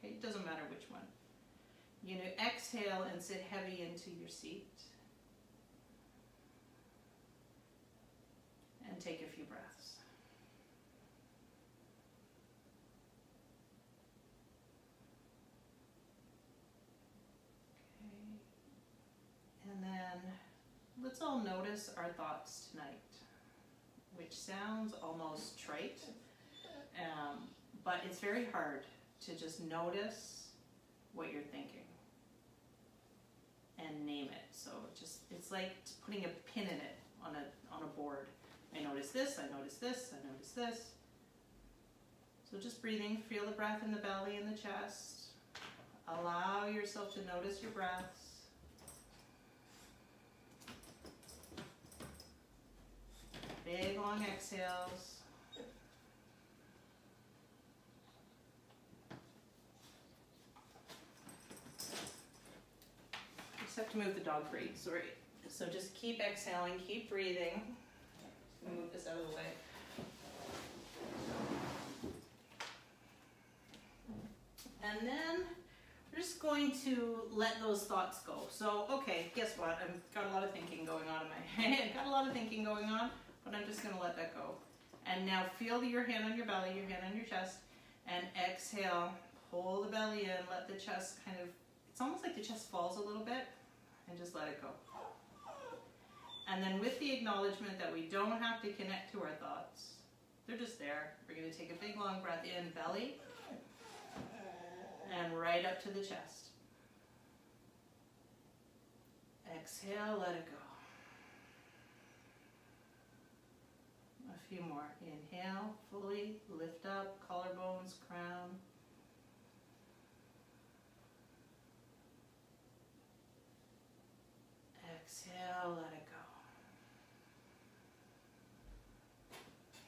Okay, it doesn't matter which one. You're going to exhale and sit heavy into your seat. And take a few breaths. Okay. And then let's all notice our thoughts tonight, which sounds almost trite, but it's very hard to just notice what you're thinking and name it. So it's like putting a pin in it on a board. I notice this, I notice this, I notice this. So just breathing, feel the breath in the belly and the chest. Allow yourself to notice your breaths. Big long exhales. Just have to move the dog free, sorry. So just keep exhaling, keep breathing. Move this out of the way. And then we're just going to let those thoughts go. So, okay, guess what? I've got a lot of thinking going on in my head. Got a lot of thinking going on, but I'm just going to let that go. And now feel your hand on your belly, your hand on your chest, and exhale. Pull the belly in, let the chest kind of, it's almost like the chest falls a little bit, and just let it go. And then with the acknowledgement that we don't have to connect to our thoughts, they're just there. We're going to take a big long breath in, belly, and right up to the chest. Exhale, let it go. A few more. Inhale, fully lift up, collarbones, crown. Exhale, let it go.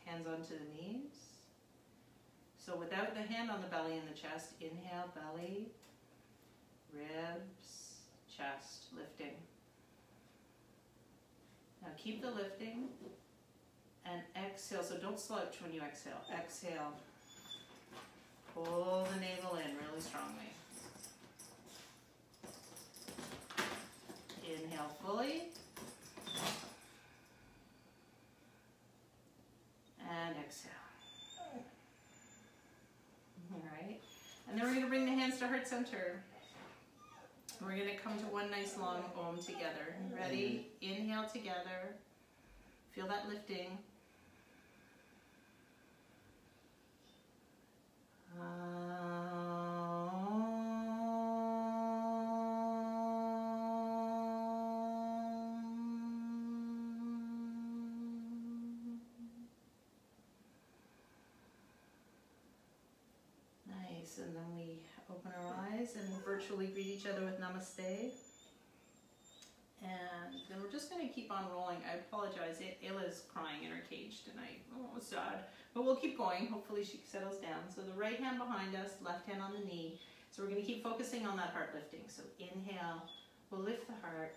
Hands onto the knees. So without the hand on the belly and the chest, inhale, belly, ribs, chest, lifting. Now keep the lifting and exhale. So don't slouch when you exhale. Exhale. Pull the navel in really strongly. Inhale fully. And exhale. All right. And then we're going to bring the hands to heart center. We're going to come to one nice long Om together. Ready? Inhale together. Feel that lifting. Nice, and then we open our eyes and virtually greet each other with namaste. And then we're just going to keep on rolling. I apologize, Ayla's crying in her cage tonight. Oh, sad. But we'll keep going. Hopefully she settles down. So the right hand behind us, left hand on the knee. So we're going to keep focusing on that heart lifting. So inhale, we'll lift the heart.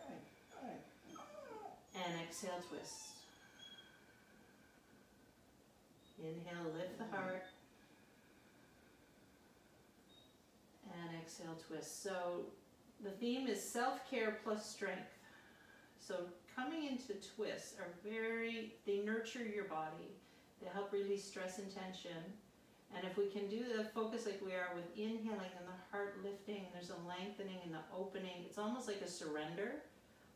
And exhale, twist. Inhale, lift the heart. And exhale, twist. So the theme is self-care plus strength. So coming into twists are they nurture your body. They help release stress and tension. And if we can do the focus like we are with inhaling and the heart lifting, there's a lengthening and the opening. It's almost like a surrender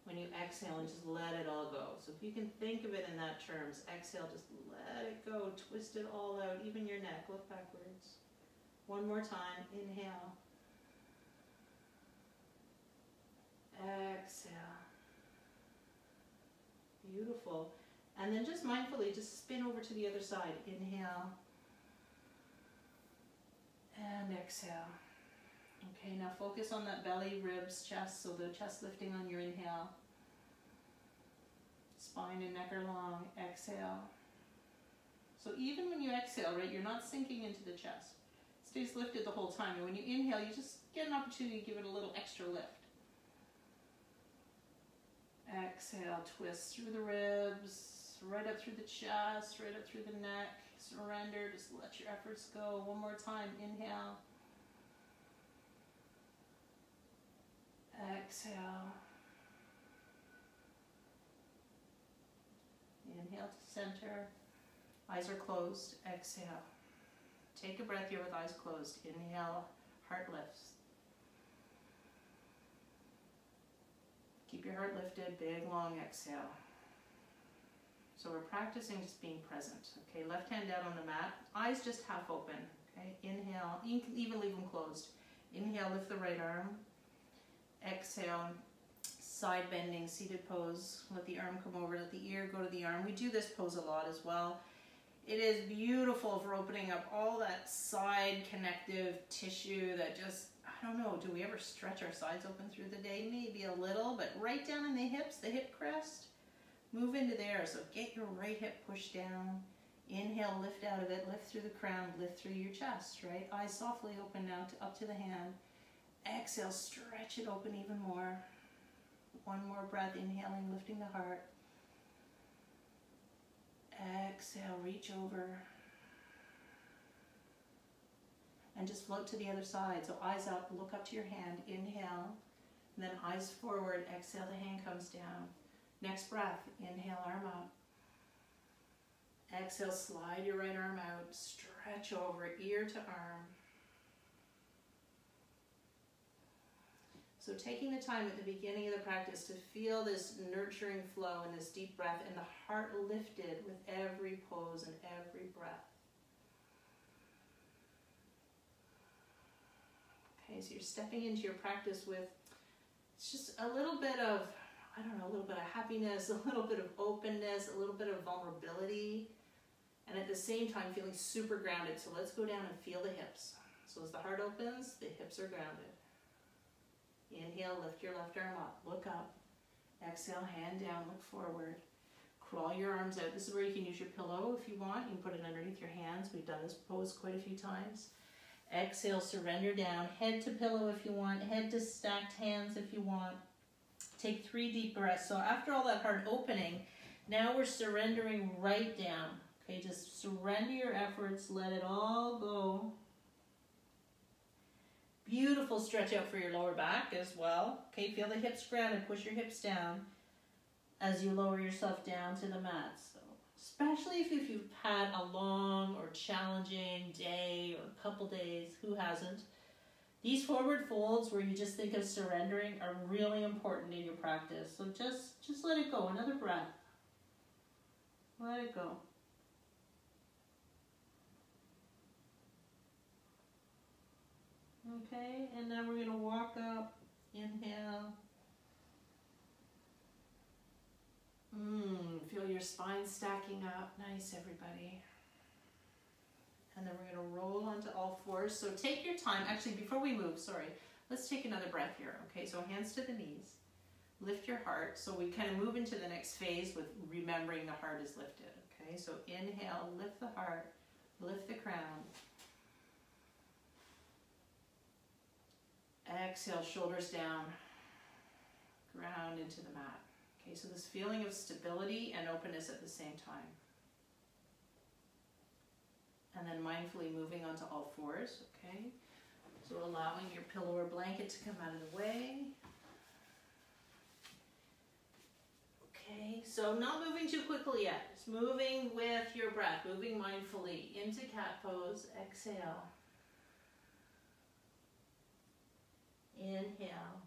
when you exhale and just let it all go. So if you can think of it in that terms, exhale, just let it go, twist it all out, even your neck, look backwards. One more time, inhale. Exhale. Beautiful. And then just mindfully, just spin over to the other side. Inhale. And exhale. Okay, now focus on that belly, ribs, chest. So the chest lifting on your inhale. Spine and neck are long. Exhale. So even when you exhale, right, you're not sinking into the chest. It stays lifted the whole time. And when you inhale, you just get an opportunity to give it a little extra lift. Exhale, twist through the ribs, right up through the chest, right up through the neck. Surrender, just let your efforts go. One more time, inhale. exhale. Inhale to center. Eyes are closed. Exhale. Take a breath here with eyes closed. Inhale, heart lifts. Keep your heart lifted, big long exhale. So we're practicing just being present. Okay, left hand down on the mat, eyes just half open. Okay, inhale, you can even leave them closed. Inhale, lift the right arm. Exhale, side bending, seated pose. Let the arm come over, let the ear go to the arm. We do this pose a lot as well. It is beautiful for opening up all that side connective tissue that just, I don't know, do we ever stretch our sides open through the day? Maybe a little, but right down in the hips, the hip crest, move into there. So get your right hip pushed down. Inhale, lift out of it, lift through the crown, lift through your chest, right? Eyes softly open now up to the hand. Exhale, stretch it open even more. One more breath, inhaling, lifting the heart. Exhale, reach over. And just float to the other side. So eyes up, look up to your hand, inhale. And then eyes forward, exhale, the hand comes down. Next breath, inhale, arm up. Exhale, slide your right arm out, stretch over, ear to arm. So taking the time at the beginning of the practice to feel this nurturing flow and this deep breath and the heart lifted with every pose and every breath. Okay, so you're stepping into your practice with it's just a little bit of, I don't know, a little bit of happiness, a little bit of openness, a little bit of vulnerability, and at the same time feeling super grounded. So let's go down and feel the hips. So as the heart opens, the hips are grounded. Inhale, lift your left arm up, look up. Exhale, hand down, look forward. Crawl your arms out. This is where you can use your pillow if you want. You can put it underneath your hands. We've done this pose quite a few times. Exhale, surrender down. Head to pillow if you want. Head to stacked hands if you want. Take 3 deep breaths. So after all that heart opening, now we're surrendering right down. Okay, just surrender your efforts. Let it all go. Beautiful stretch out for your lower back as well. Okay, feel the hips grounded. Push your hips down as you lower yourself down to the mat. So, especially if you've had a long or challenging day or a couple days, who hasn't? These forward folds where you just think of surrendering are really important in your practice. So just let it go. Another breath. Let it go. Okay, and then we're going to walk up. Inhale. Feel your spine stacking up. Nice, everybody. And then we're going to roll onto all fours. So take your time. Actually, before we move, let's take another breath here. Okay, so hands to the knees. Lift your heart. So we kind of move into the next phase with remembering the heart is lifted. Okay, so inhale, lift the heart, lift the crown. Exhale, shoulders down, ground into the mat. Okay, so this feeling of stability and openness at the same time. And then mindfully moving onto all fours, okay? So allowing your pillow or blanket to come out of the way. Okay, so not moving too quickly yet. Just moving with your breath, moving mindfully into cat pose. Exhale. Inhale.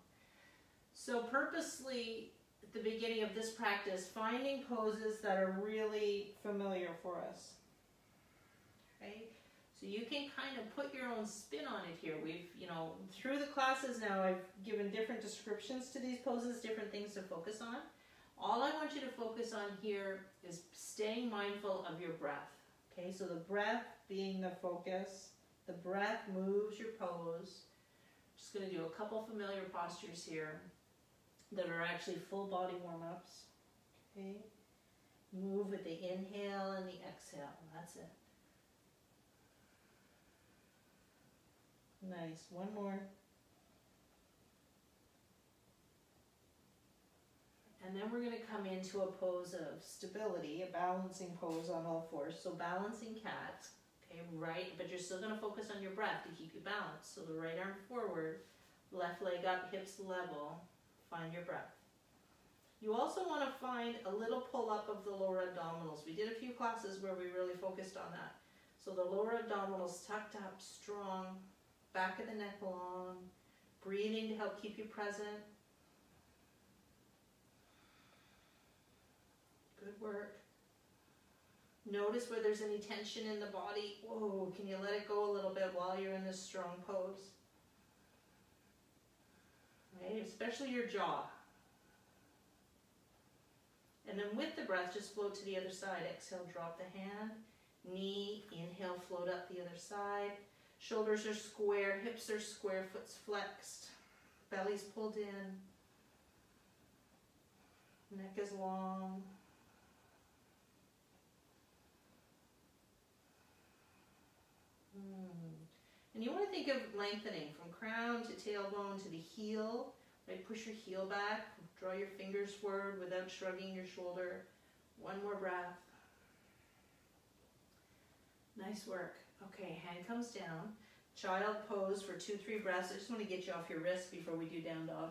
So purposely, at the beginning of this practice, finding poses that are really familiar for us. Okay? So you can kind of put your own spin on it here. We've, through the classes now, I've given different descriptions to these poses, different things to focus on. All I want you to focus on here is staying mindful of your breath. Okay, so the breath being the focus. The breath moves your pose. Just going to do a couple familiar postures here that are actually full body warm-ups. Okay, move with the inhale and the exhale. That's it. Nice. One more. And then we're going to come into a pose of stability, a balancing pose on all fours. So balancing cat. Okay, right, but you're still going to focus on your breath to keep you balanced. So the right arm forward, left leg up, hips level. Find your breath. You also want to find a little pull up of the lower abdominals. We did a few classes where we really focused on that. So the lower abdominals tucked up, strong, back of the neck long, breathing to help keep you present. Good work. Notice where there's any tension in the body. Whoa, can you let it go a little bit while you're in this strong pose? Right? Especially your jaw. And then with the breath, just float to the other side. Exhale, drop the hand. Knee, inhale, float up the other side. Shoulders are square, hips are square, foot's flexed. Belly's pulled in. Neck is long. And you want to think of lengthening from crown to tailbone to the heel. Right? Push your heel back. Draw your fingers forward without shrugging your shoulder. One more breath. Nice work. Okay, hand comes down. Child pose for 2-3 breaths. I just want to get you off your wrists before we do down dog.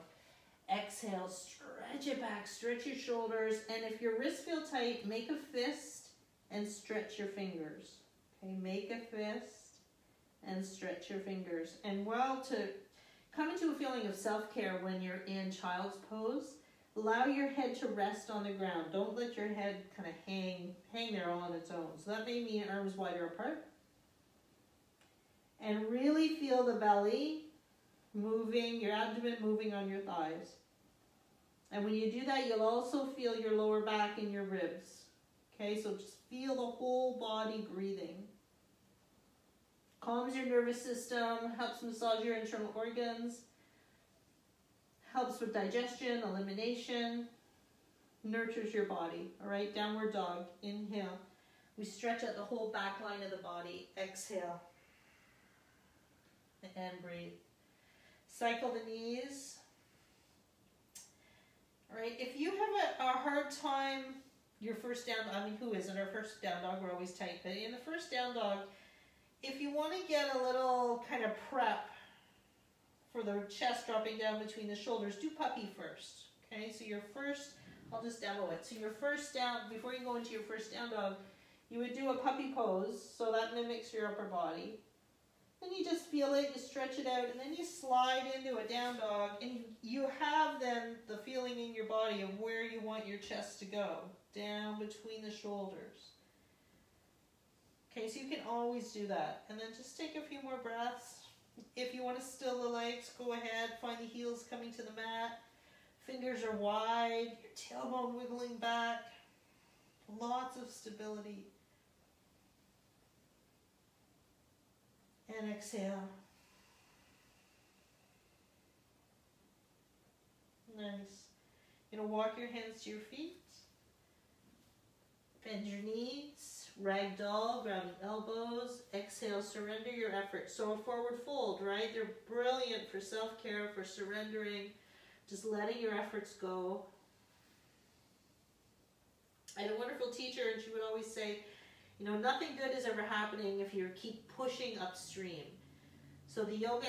Exhale, stretch it back, stretch your shoulders. And if your wrists feel tight, make a fist and stretch your fingers. Okay, make a fist and stretch your fingers. And while to come into a feeling of self-care when you're in child's pose, allow your head to rest on the ground. Don't let your head kind of hang there all on its own. So that may mean arms wider apart. And really feel the belly moving, your abdomen moving on your thighs. And when you do that, you'll also feel your lower back and your ribs. Okay, so just feel the whole body breathing. Calms your nervous system, helps massage your internal organs, helps with digestion, elimination, nurtures your body. All right, downward dog. Inhale. We stretch out the whole back line of the body. Exhale. And breathe. Cycle the knees. All right, if you have a hard time, your first down, I mean, who isn't? Our first down dog, we're always tight. But in the first down dog, if you want to get a little kind of prep for the chest dropping down between the shoulders, do puppy first. Okay, so your first, I'll just demo it. So your first down, before you go into your first down dog, you would do a puppy pose, so that mimics your upper body. Then you just feel it, you stretch it out, and then you slide into a down dog, and you have then the feeling in your body of where you want your chest to go, down between the shoulders. Okay, so you can always do that. And then just take a few more breaths. If you want to still the legs, go ahead. Find the heels coming to the mat. Fingers are wide. Your tailbone wiggling back. Lots of stability. And exhale. Nice. You're going to walk your hands to your feet. Bend your knees. Ragdoll, grounding elbows. Exhale, surrender your effort. So a forward fold, right? They're brilliant for self-care, for surrendering, just letting your efforts go. I had a wonderful teacher, and she would always say, you know, nothing good is ever happening if you keep pushing upstream. So the yoga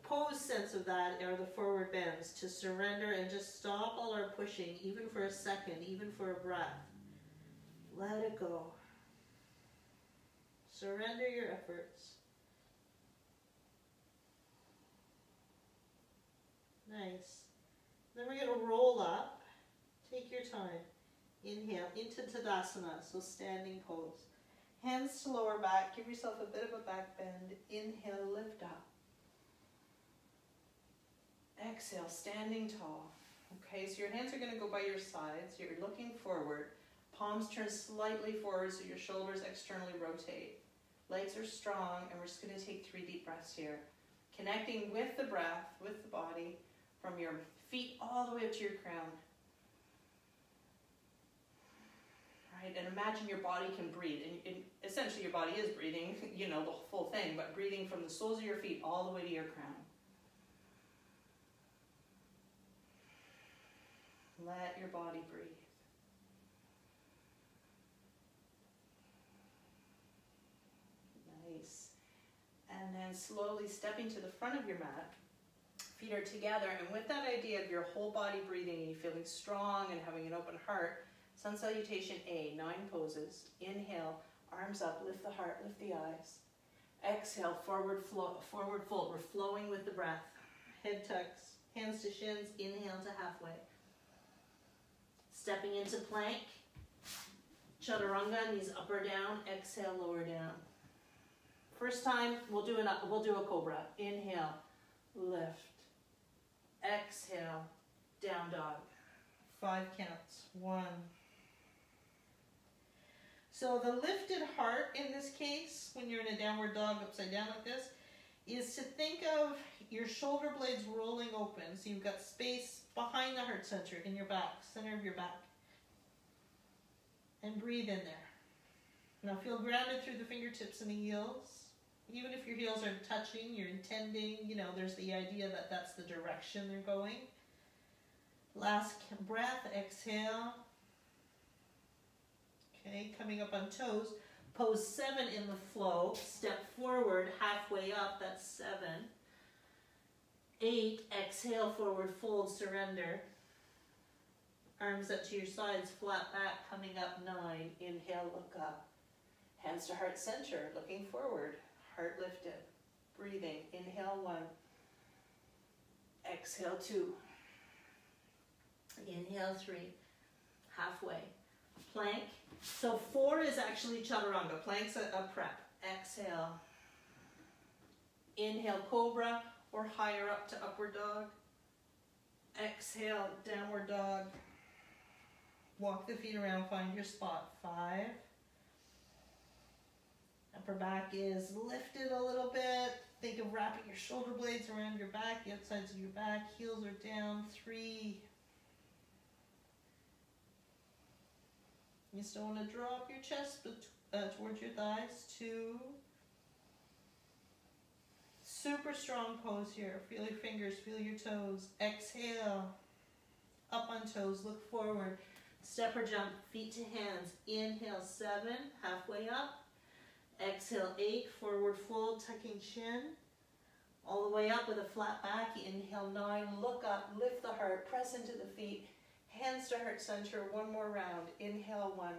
pose sense of that are the forward bends, to surrender and just stop all our pushing, even for a second, even for a breath. Let it go. Surrender your efforts. Nice. Then we're going to roll up. Take your time. Inhale into Tadasana, so standing pose. Hands to lower back. Give yourself a bit of a back bend. Inhale, lift up. Exhale, standing tall. Okay, so your hands are going to go by your sides. You're looking forward. Palms turn slightly forward so your shoulders externally rotate. Legs are strong, and we're just going to take 3 deep breaths here. Connecting with the breath, with the body, from your feet all the way up to your crown. Right, and imagine your body can breathe. And essentially your body is breathing, you know, the full thing, but breathing from the soles of your feet all the way to your crown. Let your body breathe. Nice. And then slowly stepping to the front of your mat. Feet are together, and with that idea of your whole body breathing and you feeling strong and having an open heart, Sun Salutation A, 9 poses. Inhale, arms up, lift the heart, lift the eyes. Exhale, forward fold. We're flowing with the breath. Head tucks, hands to shins, inhale to halfway. Stepping into plank. Chaturanga, knees up or down, exhale, lower down. First time, we'll do a cobra. Inhale, lift. Exhale, down dog. 5 counts. 1. So the lifted heart in this case, when you're in a downward dog upside down like this, is to think of your shoulder blades rolling open. So you've got space behind the heart center in your back, center of your back. And breathe in there. Now feel grounded through the fingertips and the heels. Even if your heels aren't touching, you're intending, there's the idea that that's the direction they're going. Last breath, exhale. Okay, coming up on toes. Pose 7 in the flow. Step forward, halfway up, that's 7. 8, exhale, forward fold, surrender. Arms up to your sides, flat back, coming up 9. Inhale, look up. Hands to heart center, looking forward. Heart lifted. Breathing. Inhale, 1. Exhale, 2. Inhale, 3. Halfway. Plank. So 4 is actually chaturanga. Plank's a prep. Exhale. Inhale, cobra, or higher up to upward dog. Exhale, downward dog. Walk the feet around, find your spot. 5. Upper back is lifted a little bit. Think of wrapping your shoulder blades around your back, the outsides of your back. Heels are down. 3. You still want to drop your chest towards your thighs. 2. Super strong pose here. Feel your fingers, feel your toes. Exhale. Up on toes, look forward. Step or jump, feet to hands. Inhale, 7, halfway up. Exhale, 8, forward fold, tucking chin. All the way up with a flat back. Inhale, 9, look up, lift the heart, press into the feet. Hands to heart center, 1 more round. Inhale, 1.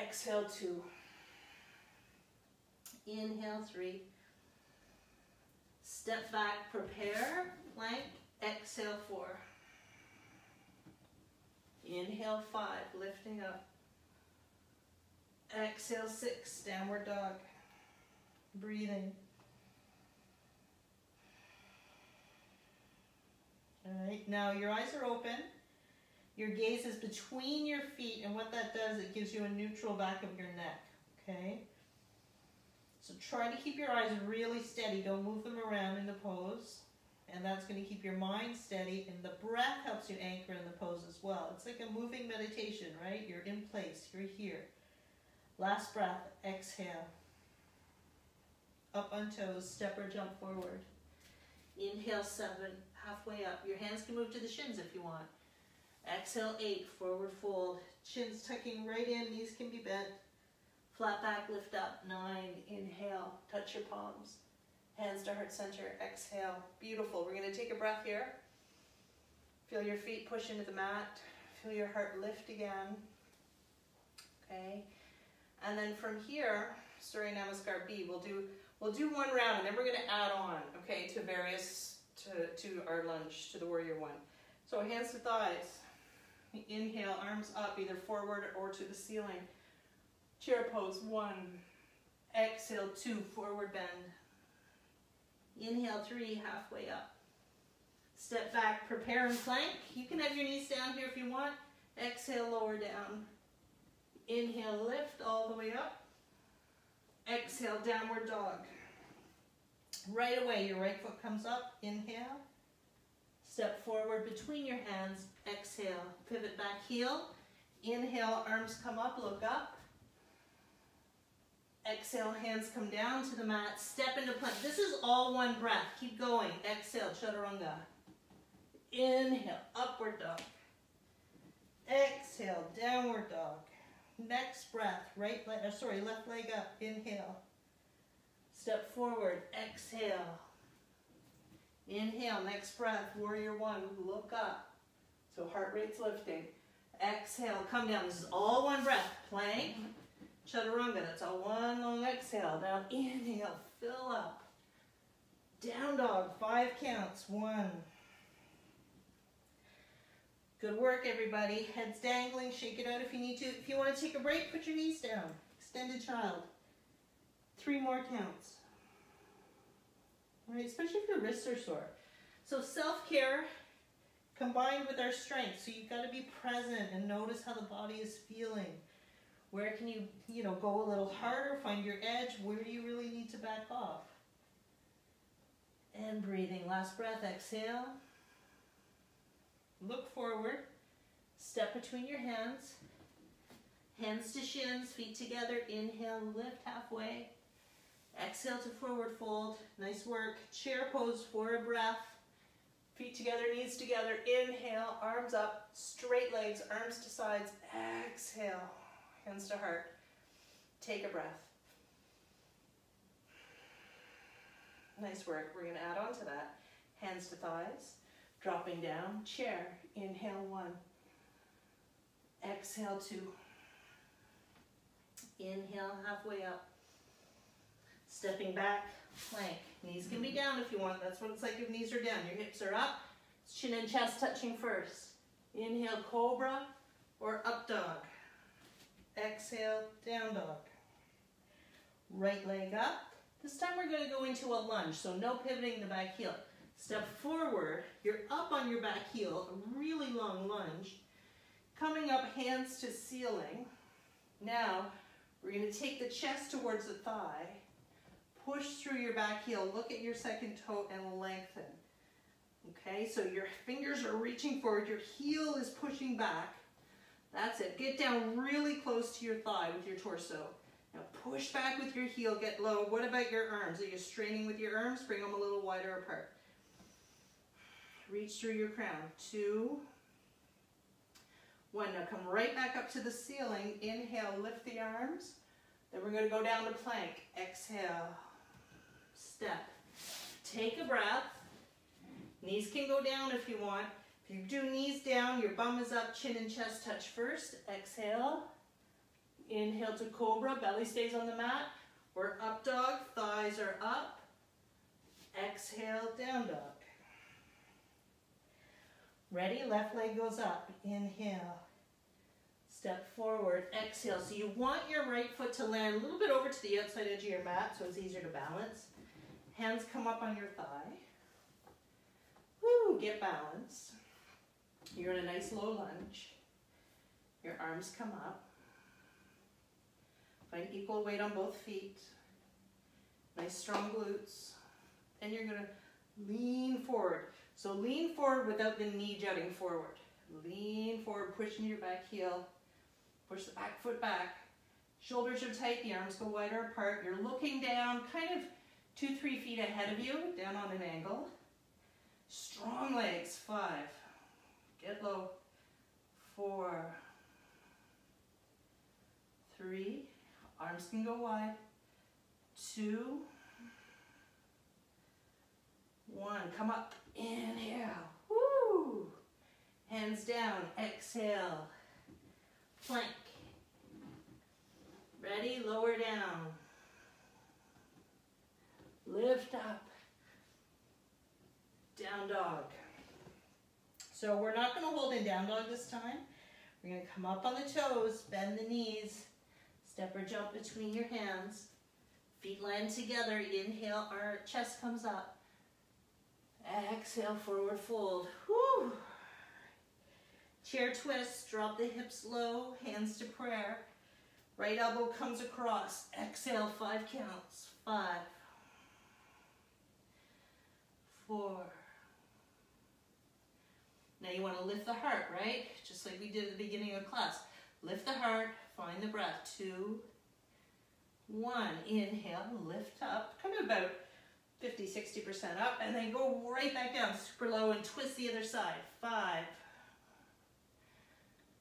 Exhale, 2. Inhale, 3. Step back, prepare, plank. Exhale, 4. Inhale, 5, lifting up. Exhale, 6, downward dog. Breathing. All right, now your eyes are open. Your gaze is between your feet, and what that does, it gives you a neutral back of your neck, okay? So try to keep your eyes really steady. Don't move them around in the pose. And that's going to keep your mind steady, and the breath helps you anchor in the pose as well. It's like a moving meditation, right? You're in place, you're here. Last breath, exhale. Up on toes, step or jump forward. Inhale, 7, halfway up. Your hands can move to the shins if you want. Exhale, 8, forward fold. Chins tucking right in, knees can be bent. Flat back, lift up, 9. Inhale, touch your palms. Hands to heart center, exhale. Beautiful. We're going to take a breath here. Feel your feet push into the mat. Feel your heart lift again. Okay. And then from here, Surya Namaskar B, we'll do 1 round, and then we're going to add on, okay, to our lunge, to the warrior 1. So hands to thighs. Inhale, arms up, either forward or to the ceiling. Chair pose, 1. Exhale, 2, forward bend. Inhale, 3, halfway up. Step back, prepare and plank. You can have your knees down here if you want. Exhale, lower down. Inhale, lift all the way up. Exhale, downward dog. Right away, your right foot comes up. Inhale. Step forward between your hands. Exhale, pivot back heel. Inhale, arms come up, look up. Exhale, hands come down to the mat. Step into plank. This is all 1 breath. Keep going. Exhale, chaturanga. Inhale, upward dog. Exhale, downward dog. Next breath, left leg up. Inhale. Step forward. Exhale. Inhale, next breath, warrior one, look up. So heart rate's lifting. Exhale, come down. This is all one breath. Plank, chaturanga, that's all one long exhale. Now inhale, fill up. Down dog, 5 counts, 1. Good work, everybody. Heads dangling, shake it out if you need to. If you want to take a break, put your knees down. Extended child. 3 more counts. All right, especially if your wrists are sore. So self-care combined with our strength. So you've got to be present and notice how the body is feeling. Where can you, go a little harder, find your edge. Where do you really need to back off? And breathing. Last breath, exhale. Look forward. Step between your hands. Hands to shins, feet together. Inhale, lift halfway. Exhale to forward fold. Nice work. Chair pose for a breath. Feet together, knees together. Inhale, arms up, straight legs, arms to sides. Exhale, hands to heart. Take a breath. Nice work. We're going to add on to that. Hands to thighs, dropping down. Chair. Inhale, 1. Exhale, 2. Inhale, halfway up. Stepping back, plank. Knees can be down if you want. That's what it's like if knees are down. Your hips are up. Chin and chest touching first. Inhale, cobra or up dog. Exhale, down dog. Right leg up. This time we're going to go into a lunge, so no pivoting the back heel. Step forward. You're up on your back heel, a really long lunge. Coming up, hands to ceiling. Now, we're going to take the chest towards the thigh. Push through your back heel. Look at your second toe and lengthen. Okay, so your fingers are reaching forward. Your heel is pushing back. That's it. Get down really close to your thigh with your torso. Now push back with your heel. Get low. What about your arms? Are you straining with your arms? Bring them a little wider apart. Reach through your crown. 2, 1. Now come right back up to the ceiling. Inhale, lift the arms. Then we're going to go down to plank. Exhale. Step. Take a breath. Knees can go down if you want. If you do knees down, your bum is up, chin and chest touch first. Exhale. Inhale to cobra, belly stays on the mat. Or up dog, thighs are up. Exhale, down dog. Ready? Left leg goes up. Inhale. Step forward. Exhale. So you want your right foot to land a little bit over to the outside edge of your mat so it's easier to balance. Hands come up on your thigh. Woo, get balance. You're in a nice low lunge. Your arms come up. Find equal weight on both feet. Nice strong glutes. And you're going to lean forward. So lean forward without the knee jutting forward. Lean forward, pushing your back heel. Push the back foot back. Shoulders are tight, the arms go wider apart. You're looking down, kind of 2-3 feet ahead of you, down on an angle. Strong legs, 5. Get low. 4. 3. Arms can go wide. 2. 1. Come up. Inhale. Woo! Hands down. Exhale. Plank. Ready? Lower down. Lift up. Down dog. So we're not going to hold in down dog this time. We're going to come up on the toes, bend the knees, step or jump between your hands. Feet land together. Inhale, our chest comes up. Exhale, forward fold. Woo! Chair twist, drop the hips low, hands to prayer. Right elbow comes across. Exhale, 5 counts. 5. 4. Now you want to lift the heart, right? Just like we did at the beginning of class. Lift the heart, find the breath. 2, 1. Inhale, lift up. Come to about 50-60% up, and then go right back down, super low, and twist the other side. 5.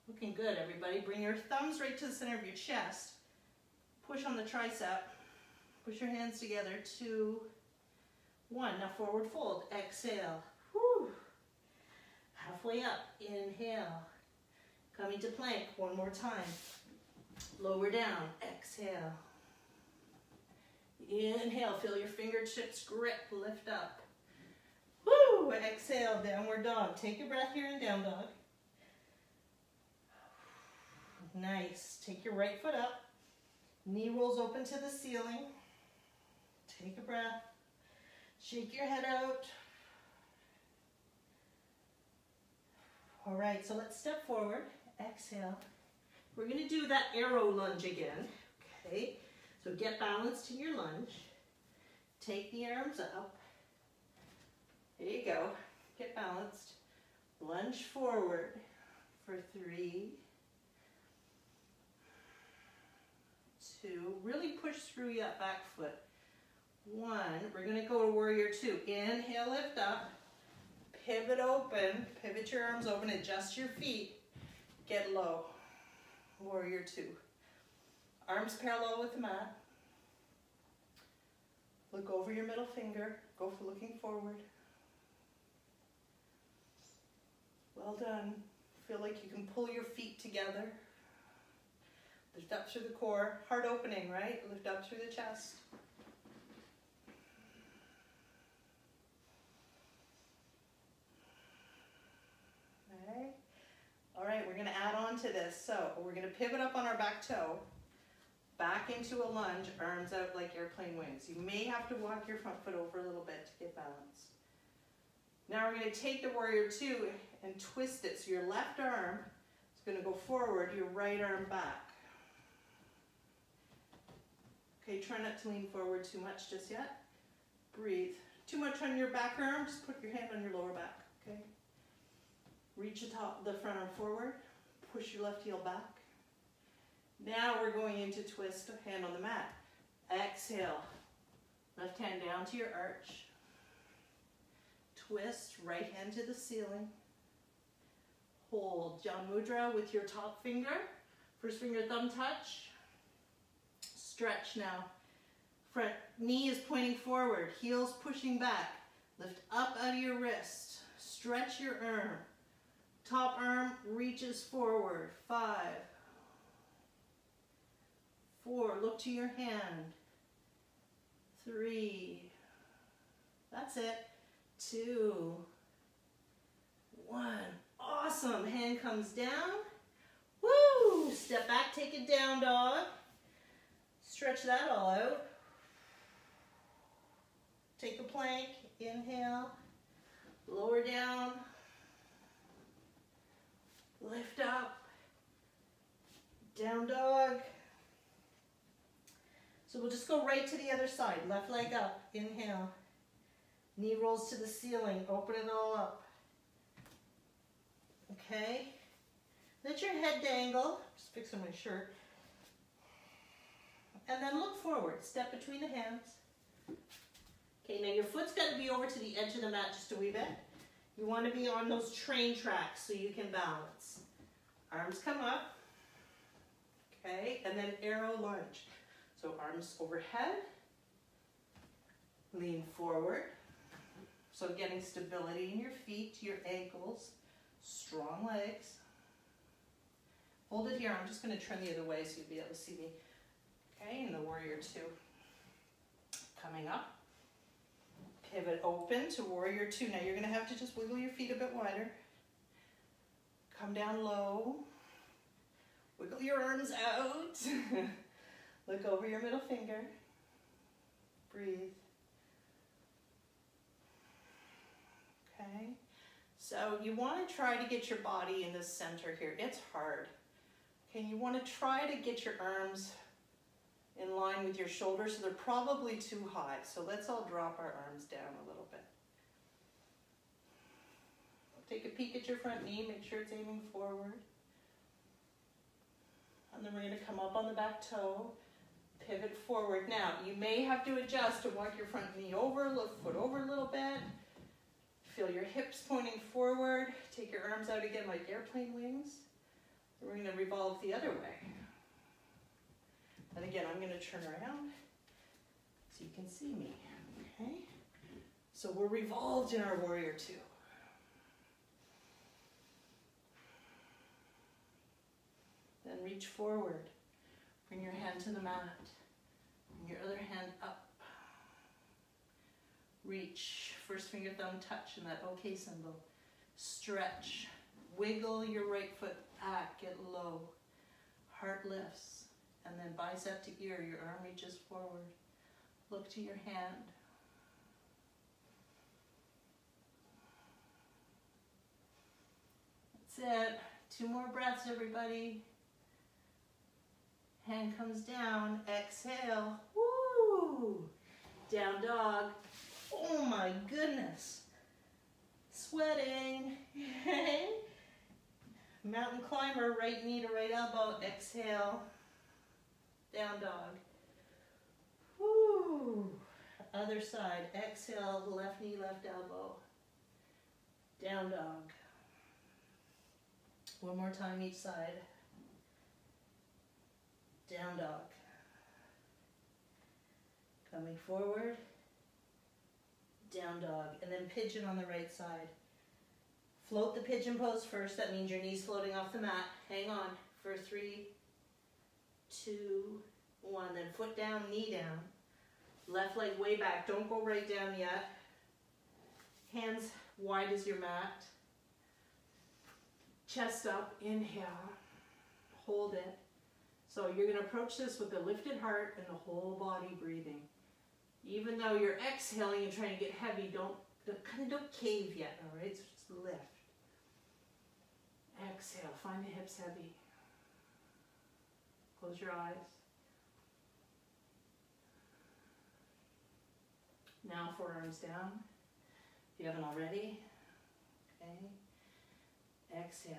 Looking good, everybody. Bring your thumbs right to the center of your chest. Push on the tricep. Push your hands together. 2, 1. 1. Now forward fold. Exhale. Whew. Halfway up. Inhale. Coming to plank. One more time. Lower down. Exhale. Inhale. Feel your fingertips grip. Lift up. Woo! Exhale. Downward dog. Take a breath here in down dog. Nice. Take your right foot up. Knee rolls open to the ceiling. Take a breath. Shake your head out. All right, so let's step forward. Exhale. We're going to do that arrow lunge again. Okay, so get balanced in your lunge. Take the arms up. There you go. Get balanced. Lunge forward for 3, 2. Really push through that back foot. 1. We're going to go to warrior 2. Inhale, lift up. Pivot open. Pivot your arms open. Adjust your feet. Get low. Warrior 2. Arms parallel with the mat. Look over your middle finger. Go for looking forward. Well done. Feel like you can pull your feet together. Lift up through the core. Heart opening, right? Lift up through the chest. Okay. All right, we're going to add on to this. So we're going to pivot up on our back toe. Back into a lunge, arms out like airplane wings. You may have to walk your front foot over a little bit to get balance. Now we're going to take the warrior 2 and twist it. So your left arm is going to go forward, your right arm back. Okay, try not to lean forward too much just yet. Breathe. Too much on your back arm, just put your hand on your lower back, okay? Reach the front arm forward, push your left heel back. Now we're going into twist, hand on the mat. Exhale, left hand down to your arch. Twist, right hand to the ceiling. Hold Jan Mudra with your top finger. First finger, thumb touch. Stretch now. Front knee is pointing forward, heels pushing back. Lift up out of your wrist. Stretch your arm. Top arm reaches forward. 5, 4, look to your hand. 3, that's it. 2, 1. Awesome. Hand comes down. Woo! Step back, take it down dog. Stretch that all out. Take a plank. Inhale. Lower down. Lift up. Down dog. So we'll just go right to the other side. Left leg up. Inhale. Knee rolls to the ceiling. Open it all up. Okay. Let your head dangle. Just fixing my shirt. And then look forward. Step between the hands. Okay, now your foot's got to be over to the edge of the mat just a wee bit. You want to be on those train tracks so you can balance. Arms come up. Okay, and then arrow lunge. So arms overhead. Lean forward. So getting stability in your feet, your ankles, strong legs. Hold it here. I'm just going to turn the other way so you'll be able to see me. Okay, and the warrior 2. Coming up. Pivot open to warrior 2. Now you're going to have to just wiggle your feet a bit wider. Come down low. Wiggle your arms out. Look over your middle finger. Breathe. Okay. So you want to try to get your body in the center here. It's hard. Okay, you want to try to get your arms in line with your shoulders, so they're probably too high. So let's all drop our arms down a little bit. Take a peek at your front knee, make sure it's aiming forward. And then we're going to come up on the back toe, pivot forward. Now, you may have to adjust to walk your front knee over, look foot over a little bit. Feel your hips pointing forward. Take your arms out again like airplane wings. We're going to revolve the other way. And again, I'm going to turn around so you can see me. Okay? So we're revolved in our warrior two. Then reach forward. Bring your hand to the mat. Bring your other hand up. Reach. First finger, thumb touch in that OK symbol. Stretch. Wiggle your right foot back. Get low. Heart lifts. And then bicep to ear. Your arm reaches forward. Look to your hand. That's it. 2 more breaths, everybody. Hand comes down. Exhale. Woo! Down dog. Oh my goodness. Sweating. Mountain climber, right knee to right elbow. Exhale. Down dog. Woo! Other side. Exhale, left knee, left elbow. Down dog. One more time each side. Down dog. Coming forward. Down dog. And then pigeon on the right side. Float the pigeon pose first. That means your knees floating off the mat. Hang on for 3, 2, 1. Then foot down, knee down. Left leg way back. Don't go right down yet. Hands wide as your mat. Chest up. Inhale. Hold it. So you're going to approach this with a lifted heart and the whole body breathing. Even though you're exhaling and trying to get heavy, don't cave yet, all right? So just lift. Exhale. Find the hips heavy. Close your eyes. Now forearms down, if you haven't already. Okay. Exhale.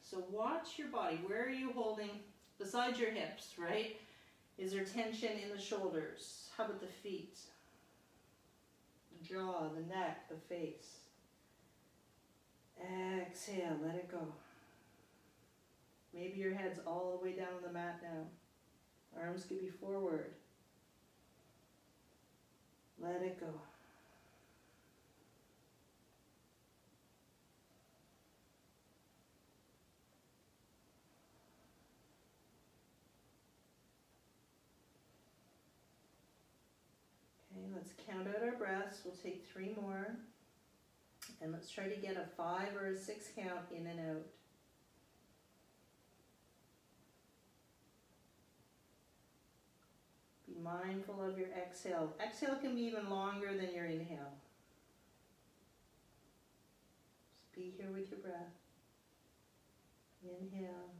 So watch your body. Where are you holding? Besides your hips, right? Is there tension in the shoulders? How about the feet? The jaw, the neck, the face. Exhale, let it go. Maybe your head's all the way down on the mat now. Arms could be forward. Let it go. Okay, let's count out our breaths. We'll take 3 more. And let's try to get a 5 or a 6 count in and out. Be mindful of your exhale. Exhale can be even longer than your inhale. Just be here with your breath. Inhale.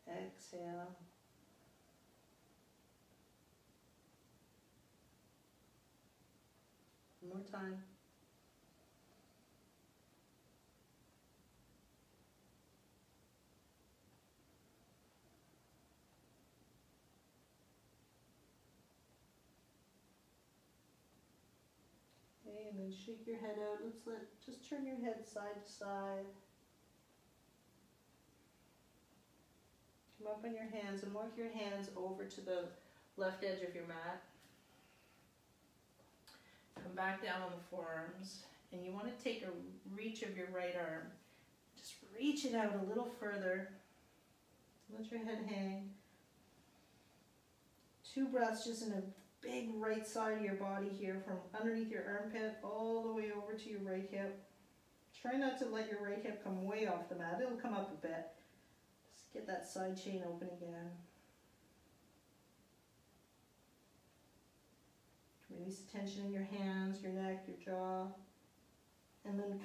Exhale. One more time. Okay, and then shake your head out. Just turn your head side to side. Come up on your hands and walk your hands over to the left edge of your mat. Come back down on the forearms, and you want to take a reach of your right arm. Just reach it out a little further. Let your head hang. 2 breaths just in a big right side of your body here, from underneath your armpit all the way over to your right hip. Try not to let your right hip come way off the mat. It'll come up a bit. Just get that side chain open again. Release the tension in your hands, your neck, your jaw. And then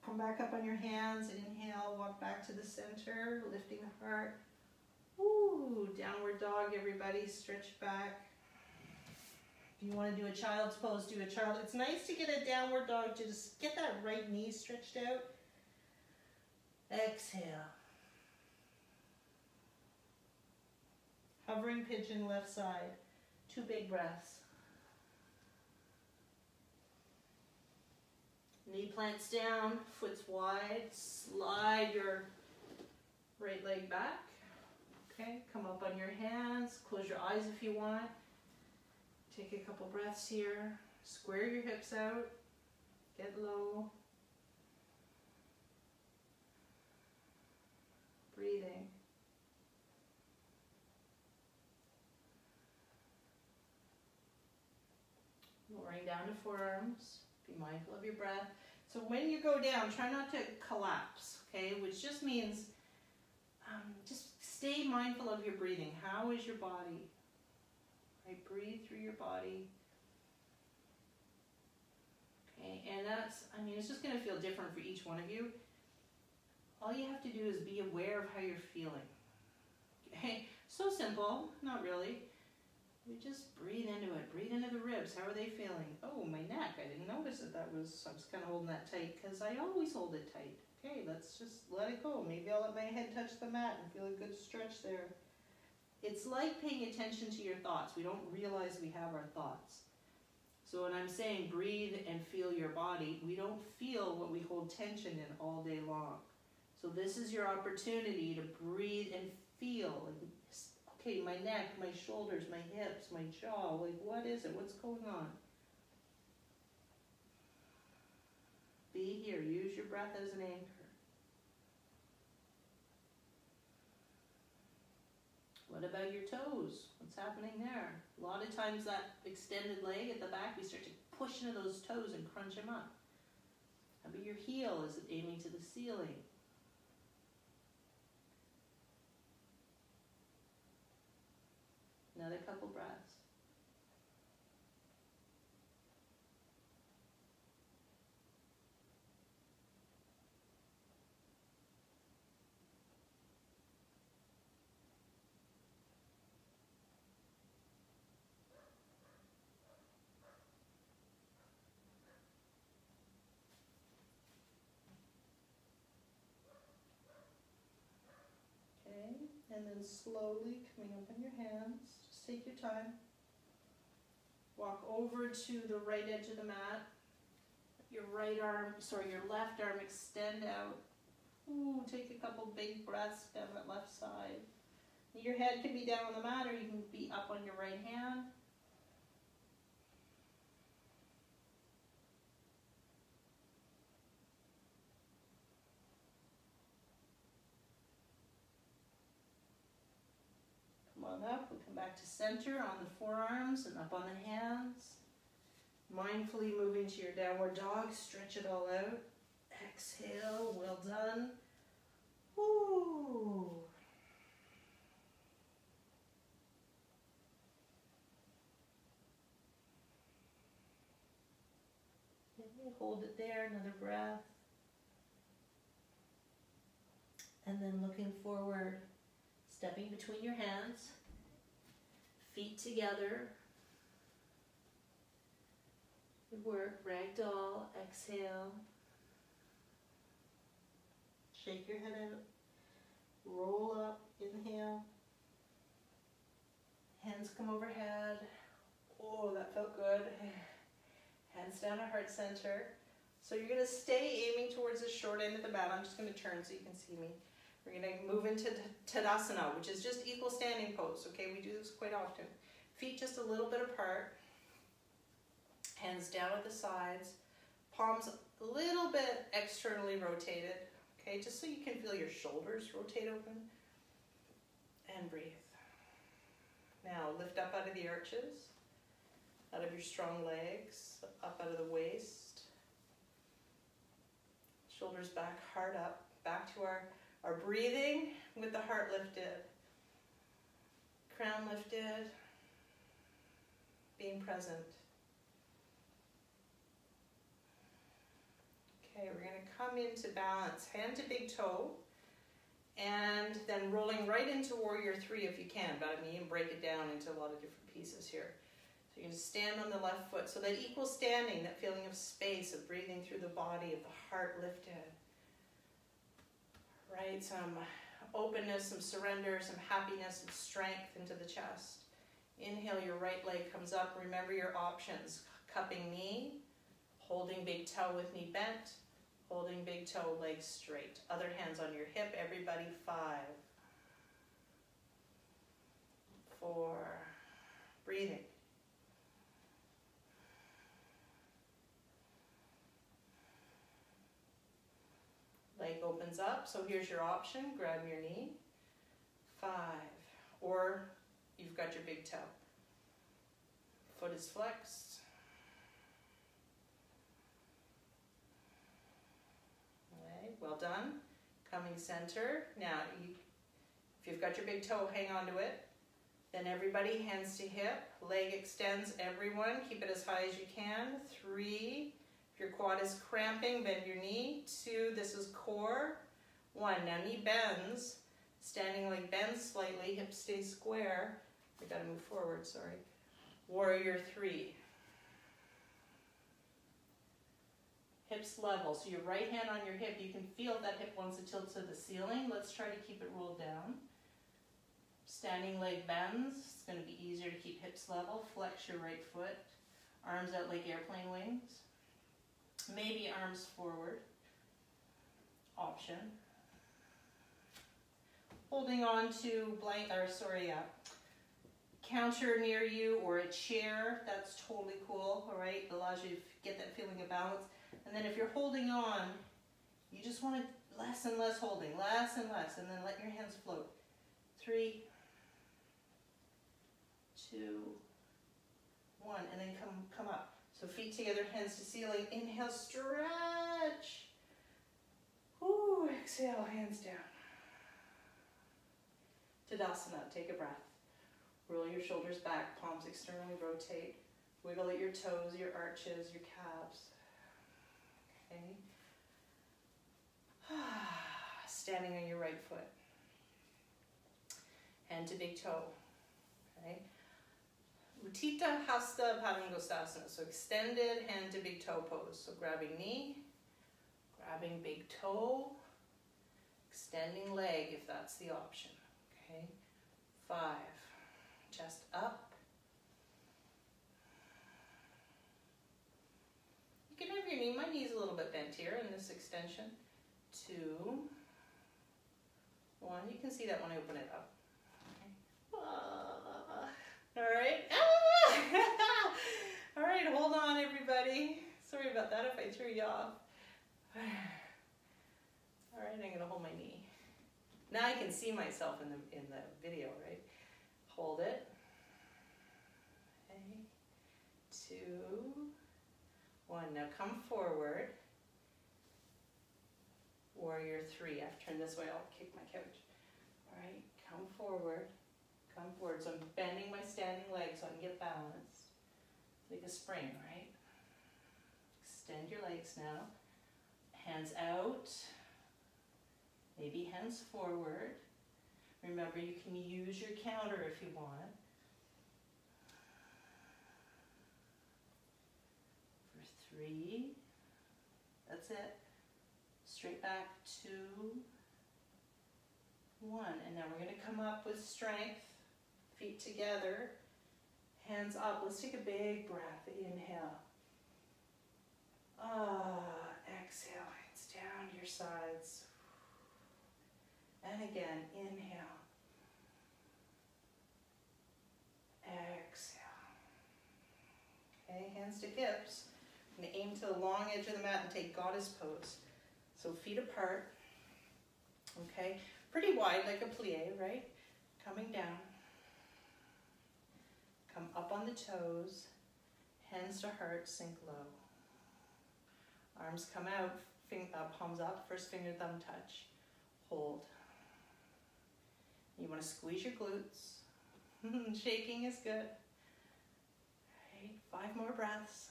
come back up on your hands. Inhale, walk back to the center, lifting the heart. Ooh, downward dog, everybody. Stretch back. If you want to do a child's pose, do a child. It's nice to get a downward dog to just get that right knee stretched out. Exhale. Hovering pigeon left side. 2 big breaths. Knee plants down, foot's wide. Slide your right leg back. Okay, come up on your hands, close your eyes if you want. Take a couple breaths here. Square your hips out, get low. Breathing. Lowering down to forearms. Be mindful of your breath. So when you go down, try not to collapse, okay? Which just means just stay mindful of your breathing. How is your body? Right, breathe through your body. Okay, and that's, I mean, it's just going to feel different for each one of you. All you have to do is be aware of how you're feeling. Okay, so simple, not really. We just breathe into it. Breathe into the ribs. How are they feeling? Oh, my neck. I didn't notice that was, I was kind of holding that tight because I always hold it tight. Okay, let's just let it go. Maybe I'll let my head touch the mat and feel a good stretch there. It's like paying attention to your thoughts. We don't realize we have our thoughts. So when I'm saying breathe and feel your body, we don't feel what we hold tension in all day long. So this is your opportunity to breathe and feel. Okay, my neck, my shoulders, my hips, my jaw, like what is it? What's going on? Be here. Use your breath as an anchor. What about your toes? What's happening there? A lot of times that extended leg at the back, we start to push into those toes and crunch them up. How about your heel? Is it aiming to the ceiling? Another couple breaths. Okay, and then slowly coming up on your hands. Just take your time. Walk over to the right edge of the mat. Your your left arm extend out. Ooh, take a couple big breaths down that left side. Your head can be down on the mat or you can be up on your right hand. Come on up. We'll come back to center on the forearms and up on the hands. Mindfully moving to your downward dog. Stretch it all out. Exhale. Well done. Woo. Hold it there. Another breath. And then looking forward. Stepping between your hands. Feet together. Good work. Ragdoll. Exhale. Shake your head out. Roll up. Inhale. Hands come overhead. Oh, that felt good. Hands down at heart center. So you're going to stay aiming towards the short end of the mat. I'm just going to turn so you can see me. We're going to move into Tadasana, which is just equal standing pose. Okay, we do this quite often. Feet just a little bit apart. Hands down at the sides. Palms a little bit externally rotated. Okay, just so you can feel your shoulders rotate open. And breathe. Now lift up out of the arches. Out of your strong legs. Up out of the waist. Shoulders back, heart up. Back to our breathing with the heart lifted. Crown lifted. Being present. Okay, we're going to come into balance. Hand to big toe. And then rolling right into warrior three if you can. But I mean, you can break it down into a lot of different pieces here. So you can stand on the left foot. So that equal standing, that feeling of space, of breathing through the body, of the heart lifted. Right, some openness, some surrender, some happiness, some strength into the chest. Inhale, your right leg comes up. Remember your options. Cupping knee, holding big toe with knee bent, holding big toe, legs straight. Other hands on your hip, everybody 5. 4. Breathing. Leg opens up, so here's your option. Grab your knee. 5. Or you've got your big toe. Foot is flexed. Okay, well done. Coming center. Now, if you've got your big toe, hang on to it. Then everybody, hands to hip. Leg extends, everyone. Keep it as high as you can. 3. If your quad is cramping, bend your knee. 2, this is core. 1, now knee bends. Standing leg bends slightly, hips stay square. I gotta move forward, sorry. Warrior 3. Hips level, so your right hand on your hip, you can feel that hip wants to tilt to the ceiling. Let's try to keep it rolled down. Standing leg bends, it's gonna be easier to keep hips level. Flex your right foot. Arms out like airplane wings. Maybe arms forward. Option. Holding on to counter near you or a chair, that's totally cool, all right? Allows you to get that feeling of balance. And then if you're holding on, you just want to less and less holding, less and less, and then let your hands float. 3, 2, 1, and then come up. So feet together, hands to ceiling. Inhale, stretch. Ooh, exhale, hands down. Tadasana, take a breath. Roll your shoulders back, palms externally rotate. Wiggle at your toes, your arches, your calves. Okay. Standing on your right foot. Hand to big toe. Okay. Utthita Hasta Padangusthasana. So extended hand to big toe pose. So grabbing knee, grabbing big toe, extending leg if that's the option. Okay. 5. Chest up. You can have your knee, my knee's a little bit bent here in this extension. 2, 1. You can see that when I open it up. Okay. All right. All right, hold on everybody. Sorry about that if I threw you off. All right, I'm gonna hold my knee. Now I can see myself in the video, right? Hold it. Okay. 2, 1. Now come forward. Warrior 3. I've turned this way, I'll kick my couch. All right, come forward. Come forward. So I'm bending my standing leg so I can get balanced. Like a spring, right? Extend your legs now. Hands out. Maybe hands forward. Remember, you can use your counter if you want. For 3. That's it. Straight back. 2, 1. And now we're going to come up with strength. Feet together. Hands up. Let's take a big breath. Inhale. Exhale. Hands down to your sides. And again, inhale. Exhale. Okay, hands to hips. I'm going to aim to the long edge of the mat and take goddess pose. So feet apart. Okay, pretty wide like a plie, right? Coming down. Come up on the toes. Hands to heart, sink low. Arms come out, palms up, first finger, thumb touch. Hold. You want to squeeze your glutes. Shaking is good. Right, 5 more breaths.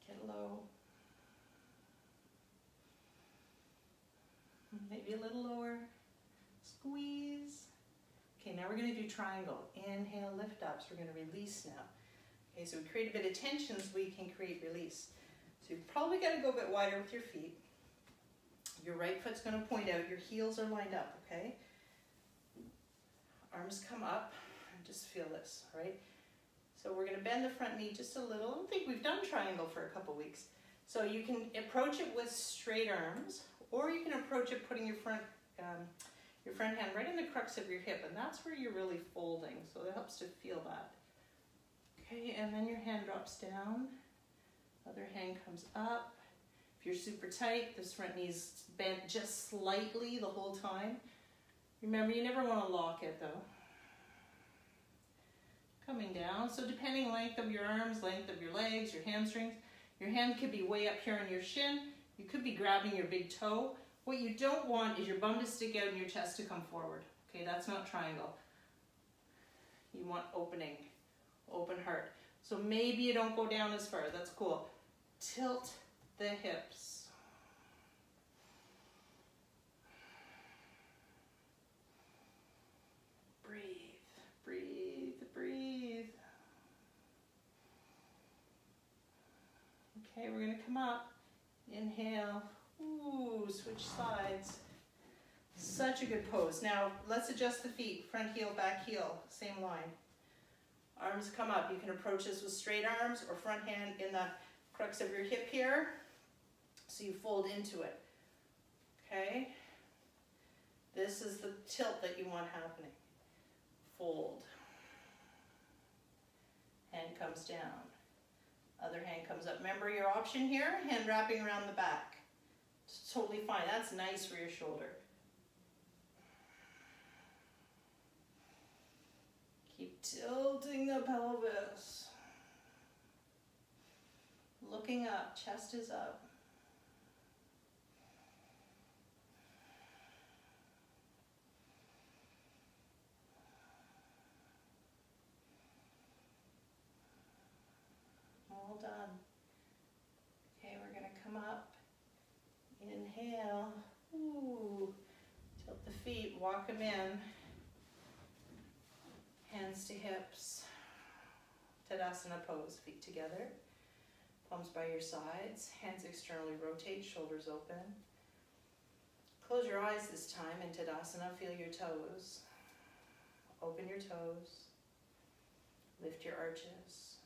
Get low. Maybe a little lower. Squeeze. Okay, now we're going to do triangle. Inhale, lift up. So we're going to release now. Okay, so we create a bit of tension so we can create release. So you've probably got to go a bit wider with your feet. Your right foot's going to point out. Your heels are lined up, okay? Arms come up. And just feel this, all right? So we're going to bend the front knee just a little. I don't think we've done triangle for a couple weeks. So you can approach it with straight arms, or you can approach it putting your your front hand right in the crux of your hip, and that's where you're really folding, so it helps to feel that. Okay, and then your hand drops down, other hand comes up. If you're super tight, this front knee's bent just slightly the whole time. Remember, you never want to lock it though. Coming down, so depending length of your arms, length of your legs, your hamstrings, your hand could be way up here on your shin. You could be grabbing your big toe. What you don't want is your bum to stick out and your chest to come forward. Okay, that's not triangle. You want opening, open heart. So maybe you don't go down as far, that's cool. Tilt the hips. Breathe, breathe, breathe. Okay, we're gonna come up. Inhale. Ooh, switch sides. Such a good pose. Now, let's adjust the feet. Front heel, back heel, same line. Arms come up. You can approach this with straight arms or front hand in the crux of your hip here. So you fold into it. Okay? This is the tilt that you want happening. Fold. Hand comes down. Other hand comes up. Remember your option here? Hand wrapping around the back. It's totally fine. That's nice for your shoulder. Keep tilting the pelvis. Looking up, chest is up. All done. Okay, we're going to come up. Inhale. Ooh. Tilt the feet, walk them in. Hands to hips. Tadasana pose, feet together. Palms by your sides, hands externally rotate, shoulders open. Close your eyes this time in Tadasana, feel your toes. Open your toes. Lift your arches.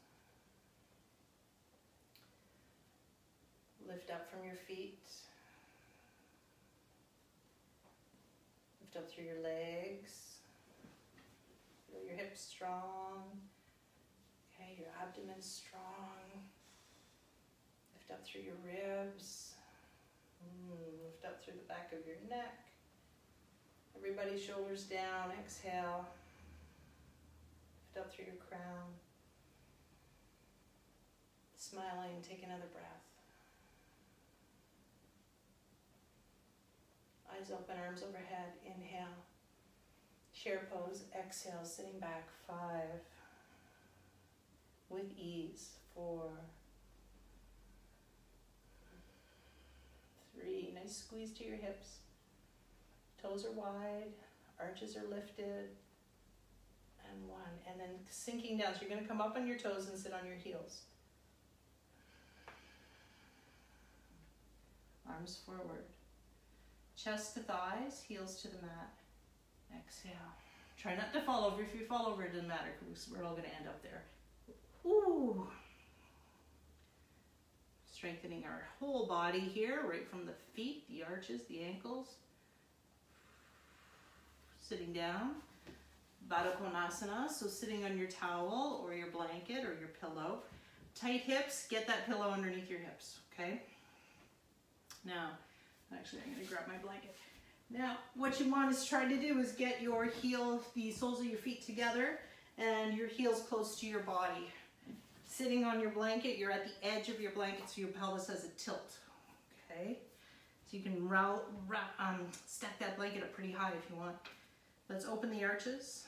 Lift up from your feet. Lift up through your legs. Feel your hips strong. Okay, your abdomen strong. Lift up through your ribs. Lift up through the back of your neck. Everybody shoulders down. Exhale. Lift up through your crown. Smiling, take another breath. Eyes open, arms overhead. Inhale. Chair pose. Exhale, sitting back. 5. With ease. 4. 3. Nice squeeze to your hips. Toes are wide. Arches are lifted. And 1. And then sinking down. So you're going to come up on your toes and sit on your heels. Arms forward. Chest to thighs, heels to the mat. Exhale. Try not to fall over. If you fall over, it doesn't matter because we're all going to end up there. Ooh. Strengthening our whole body here, right from the feet, the arches, the ankles. Sitting down. Baddha Konasana, so sitting on your towel or your blanket or your pillow. Tight hips, get that pillow underneath your hips, okay? Now, actually, I'm going to grab my blanket. Now, what you want to try to do is get your heel, the soles of your feet together and your heels close to your body. Sitting on your blanket, you're at the edge of your blanket so your pelvis has a tilt, okay? So you can stack that blanket up pretty high if you want. Let's open the arches,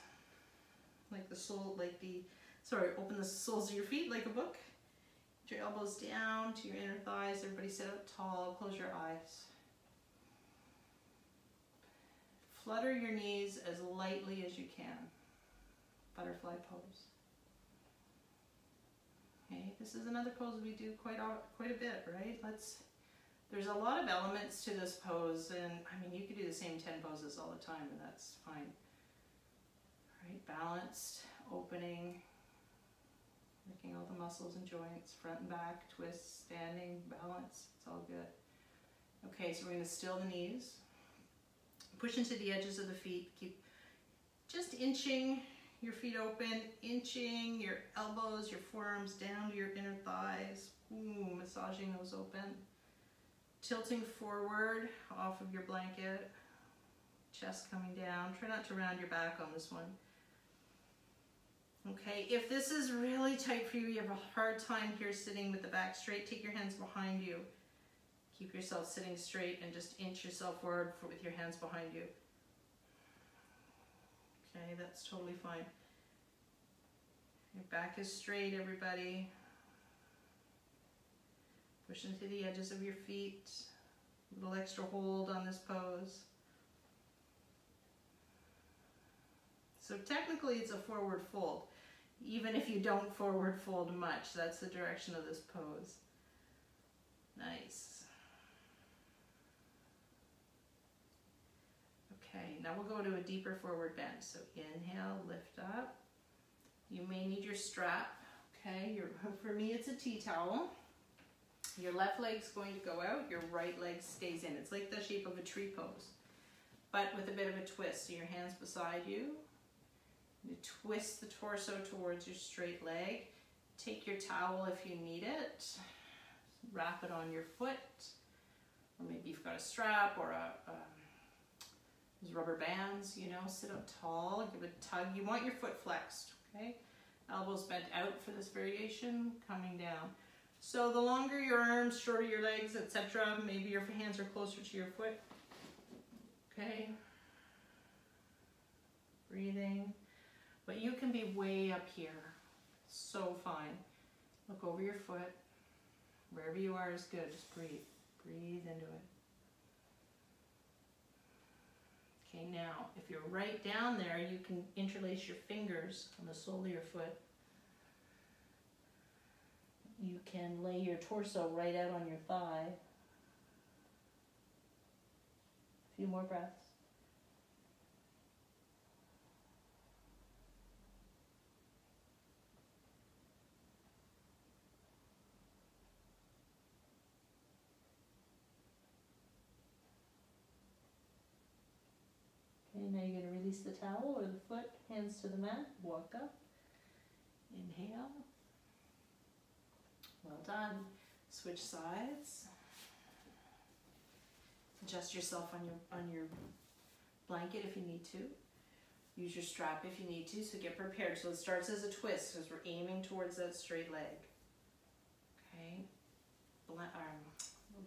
open the soles of your feet like a book. Put your elbows down to your inner thighs. Everybody sit up tall, close your eyes. Flutter your knees as lightly as you can. Butterfly pose. Okay, this is another pose we do quite a bit, right? There's a lot of elements to this pose, and I mean, you could do the same 10 poses all the time, and that's fine. All right, balanced, opening, working all the muscles and joints, front and back, twist, standing, balance, it's all good. Okay, so we're going to still the knees. Push into the edges of the feet. Keep just inching your feet open, inching your elbows, your forearms down to your inner thighs. Ooh, massaging those open. Tilting forward off of your blanket. Chest coming down. Try not to round your back on this one. Okay, if this is really tight for you, you have a hard time here sitting with the back straight, take your hands behind you. Keep yourself sitting straight and just inch yourself forward with your hands behind you. Okay, that's totally fine. Your back is straight, everybody. Push into the edges of your feet. A little extra hold on this pose. So technically it's a forward fold. Even if you don't forward fold much, that's the direction of this pose. Nice. Okay, now we'll go to a deeper forward bend. So inhale, lift up. You may need your strap. Okay, for me it's a tea towel. Your left leg's going to go out, your right leg stays in. It's like the shape of a tree pose, but with a bit of a twist. So your hands beside you. You twist the torso towards your straight leg. Take your towel if you need it. Wrap it on your foot. Or maybe you've got a strap or these rubber bands, you know, sit up tall, give it a tug. You want your foot flexed, okay? Elbows bent out for this variation, coming down. So the longer your arms, shorter your legs, etc. Maybe your hands are closer to your foot. Okay. Breathing. But you can be way up here. So fine. Look over your foot. Wherever you are is good. Just breathe. Breathe into it. Okay, now, if you're right down there, you can interlace your fingers on the sole of your foot. You can lay your torso right out on your thigh. A few more breaths. Okay, now you're going to release the towel or the foot, hands to the mat, walk up. Inhale. Well done. Switch sides. Adjust yourself on your blanket if you need to. Use your strap if you need to, so get prepared. So it starts as a twist as we're aiming towards that straight leg. Okay. Little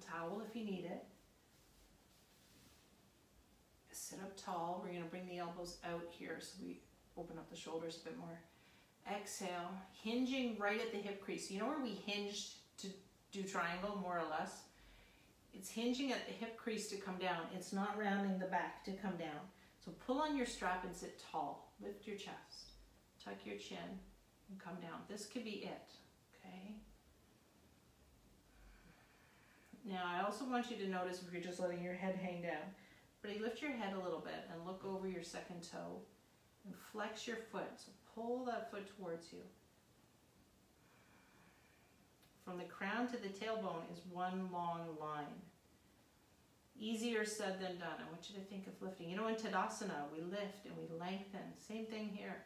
towel if you need it. Sit up tall. We're going to bring the elbows out here so we open up the shoulders a bit more. Exhale, hinging right at the hip crease. You know where we hinged to do triangle, more or less? It's hinging at the hip crease to come down. It's not rounding the back to come down. So pull on your strap and sit tall. Lift your chest. Tuck your chin and come down. This could be it, okay? Now, I also want you to notice if you're just letting your head hang down. But lift your head a little bit and look over your second toe and flex your foot. So pull that foot towards you. From the crown to the tailbone is one long line. Easier said than done. I want you to think of lifting. You know, in Tadasana, we lift and we lengthen. Same thing here.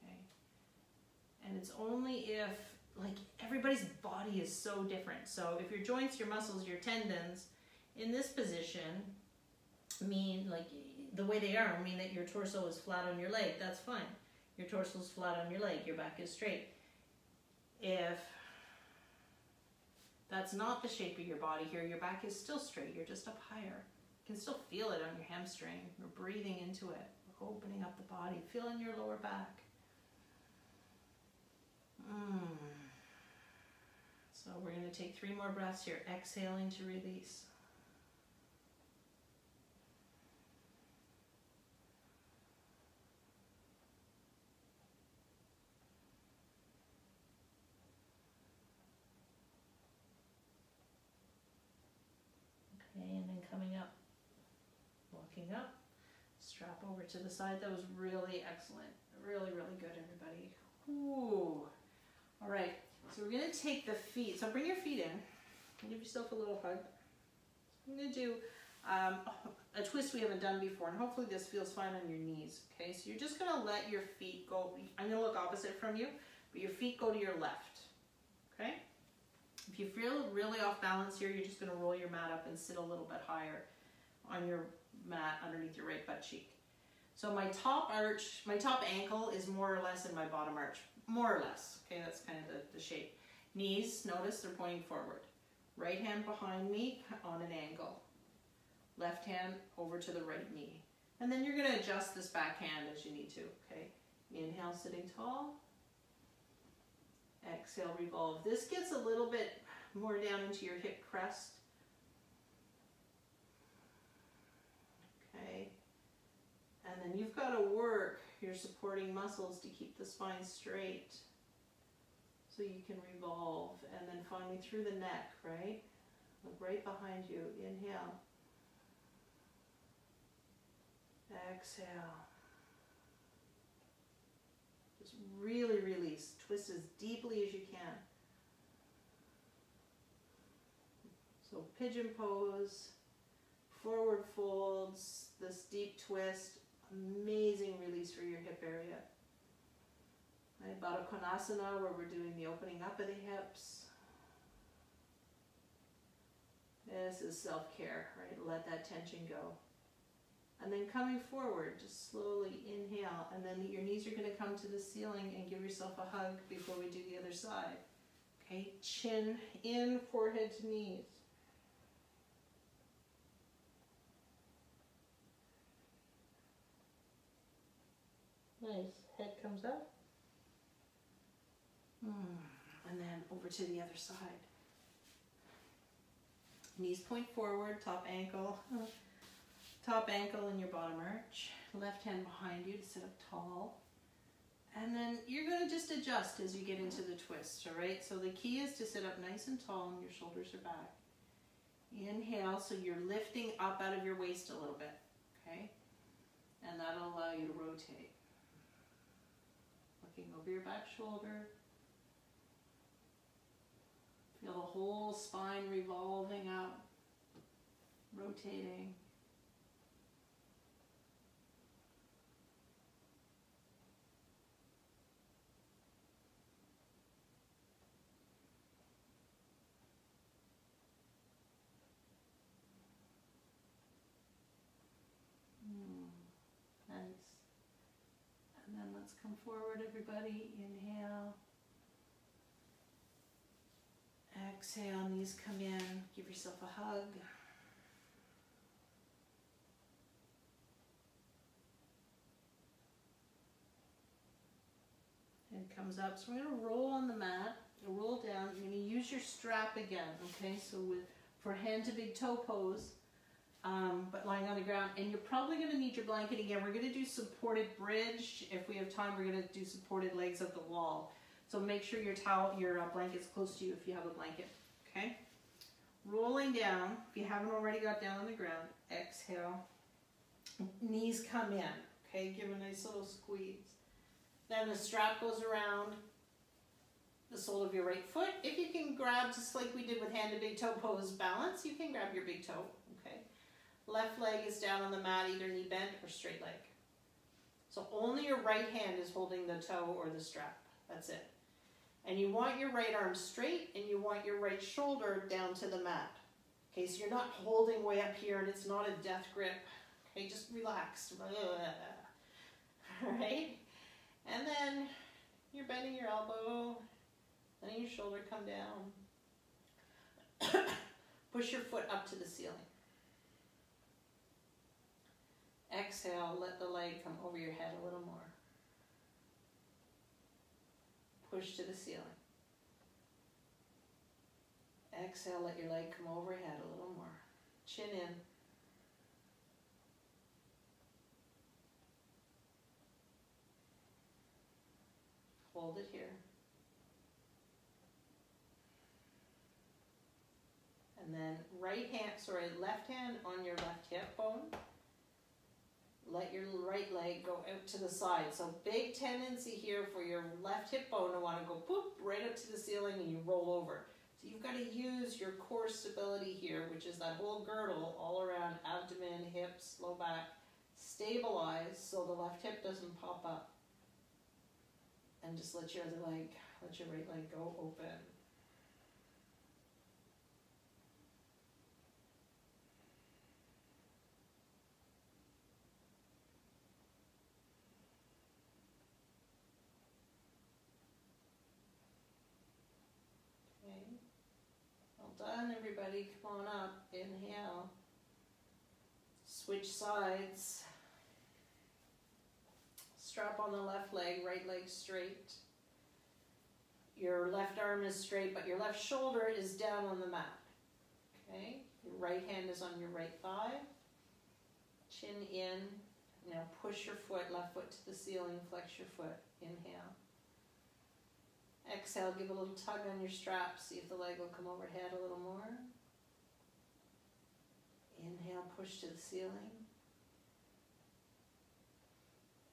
Okay. And it's only if, like, everybody's body is so different. So if your joints, your muscles, your tendons in this position mean, like, the way they are mean that your torso is flat on your leg, that's fine. Your torso is flat on your leg, your back is straight. If that's not the shape of your body here, your back is still straight, you're just up higher. You can still feel it on your hamstring. We're breathing into it. We're opening up the body. Feel in your lower back. So we're going to take 3 more breaths here, exhaling to release. Okay, and then coming up, walking up, strap over to the side. That was really excellent. Really, really good, everybody. Ooh. All right, so we're going to take the feet. So bring your feet in. Give yourself a little hug. I'm going to do a twist we haven't done before, and hopefully this feels fine on your knees. Okay, so you're just going to let your feet go. I'm going to look opposite from you, but your feet go to your left. Okay? If you feel really off balance here, you're just going to roll your mat up and sit a little bit higher on your mat underneath your right butt cheek. So my top arch, my top ankle is more or less in my bottom arch. More or less. Okay, that's kind of the shape. Knees, notice they're pointing forward. Right hand behind me on an angle. Left hand over to the right knee. And then you're going to adjust this back hand as you need to. Okay, inhale, sitting tall. Exhale, revolve. This gets a little bit more down into your hip crest. Okay. And then you've got to work your supporting muscles to keep the spine straight so you can revolve. And then finally through the neck, right? Look right behind you. Inhale. Exhale. Just really release. Twist as deeply as you can. So pigeon pose, forward folds, this deep twist, amazing release for your hip area. Right, Baddha Konasana, where we're doing the opening up of the hips. This is self-care, right? Let that tension go. And then coming forward, just slowly inhale, and then your knees are going to come to the ceiling and give yourself a hug before we do the other side. Okay, chin in, forehead to knees. Nice, head comes up. And then over to the other side. Knees point forward, top ankle in your bottom arch. Left hand behind you to sit up tall. And then you're going to just adjust as you get into the twist, all right? So the key is to sit up nice and tall and your shoulders are back. Inhale, so you're lifting up out of your waist a little bit, okay? And that'll allow you to rotate. Looking over your back shoulder. Feel the whole spine revolving up, rotating. Nice. And then let's come forward, everybody. Inhale. Exhale, knees come in. Give yourself a hug. And comes up. So we're going to roll on the mat. Roll down. You're going to use your strap again. Okay, so for hand to big toe pose. But lying on the ground, and you're probably going to need your blanket again. We're going to do supported bridge. If we have time, we're going to do supported legs of the wall. So make sure your blanket's close to you if you have a blanket. Okay? Rolling down. If you haven't already got down on the ground, exhale. Knees come in. Okay? Give a nice little squeeze. Then the strap goes around the sole of your right foot. If you can grab, just like we did with hand to big toe pose balance, you can grab your big toe. Okay? Left leg is down on the mat, either knee bent or straight leg. So only your right hand is holding the toe or the strap. That's it. And you want your right arm straight and you want your right shoulder down to the mat. Okay, so you're not holding way up here and it's not a death grip. Okay, just relax. All right? And then you're bending your elbow, letting your shoulder come down. Push your foot up to the ceiling. Exhale, let the leg come over your head a little more. Push to the ceiling. Exhale, let your leg come overhead a little more. Chin in. Hold it here. And then left hand on your left hip bone. Let your right leg go out to the side. So big tendency here for your left hip bone to want to go boop right up to the ceiling and you roll over. So So you've got to use your core stability here, which is that whole girdle all around abdomen, hips, low back. Stabilize so the left hip doesn't pop up. And just let your other leg, let your right leg go open. Okay. Well done, everybody. Come on up. Inhale. Switch sides. Strap on the left leg, right leg straight. Your left arm is straight, but your left shoulder is down on the mat. Okay? Your right hand is on your right thigh. Chin in. Now push your foot, left foot to the ceiling, flex your foot. Inhale. Exhale, give a little tug on your strap. See if the leg will come overhead a little more. Inhale, push to the ceiling.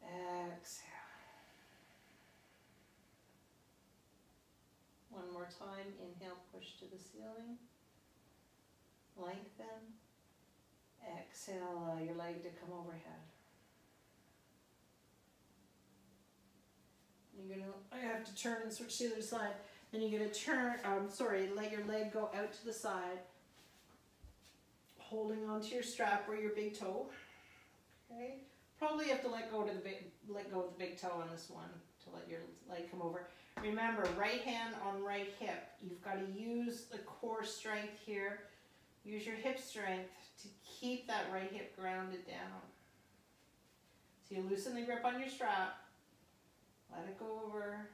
Exhale. One more time. Inhale, push to the ceiling. Lengthen. Exhale, allow your leg to come overhead. You're gonna, I have to turn and switch to the other side. Then you're gonna turn, let your leg go out to the side. Holding onto your strap or your big toe. Okay. Probably have to let go of the big toe on this one to let your leg come over. Remember, right hand on right hip. You've got to use the core strength here. Use your hip strength to keep that right hip grounded down. So you loosen the grip on your strap. Let it go over.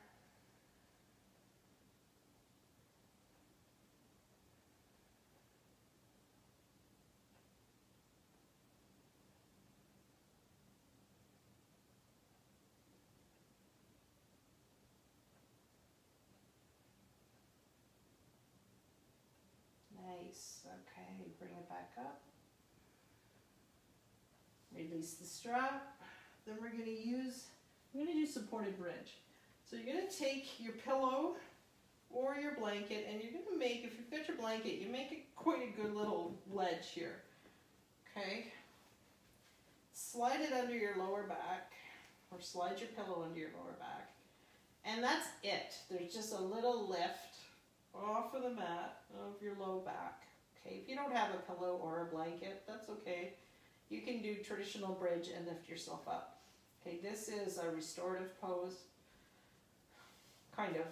Nice. Okay, bring it back up. Release the strap. Then we're going to do supported bridge. So you're going to take your pillow or your blanket, and you're going to make, if you've got your blanket, you make it quite a good little ledge here. Okay? Slide it under your lower back, or slide your pillow under your lower back. And that's it. There's just a little lift off of the mat of your low back. Okay, if you don't have a pillow or a blanket, that's okay. You can do traditional bridge and lift yourself up. Okay, this is a restorative pose, kind of.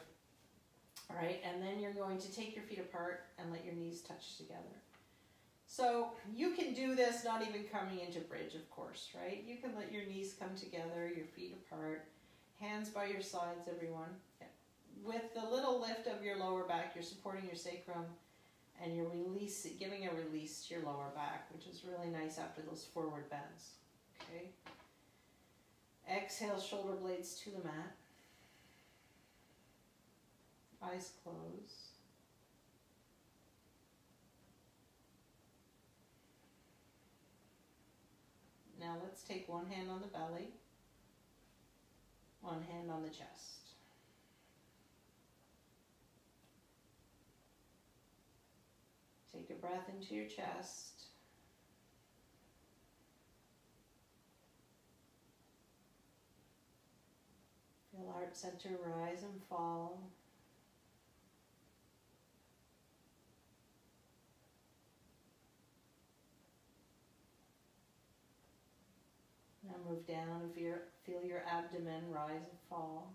All right, and then you're going to take your feet apart and let your knees touch together. So you can do this not even coming into bridge, of course, right? You can let your knees come together, your feet apart, hands by your sides, everyone. With the little lift of your lower back, you're supporting your sacrum and you're giving a release to your lower back, which is really nice after those forward bends. Okay. Exhale, shoulder blades to the mat. Eyes closed. Now let's take one hand on the belly, one hand on the chest. Take a breath into your chest. Feel heart center rise and fall. Now move down and feel your abdomen rise and fall.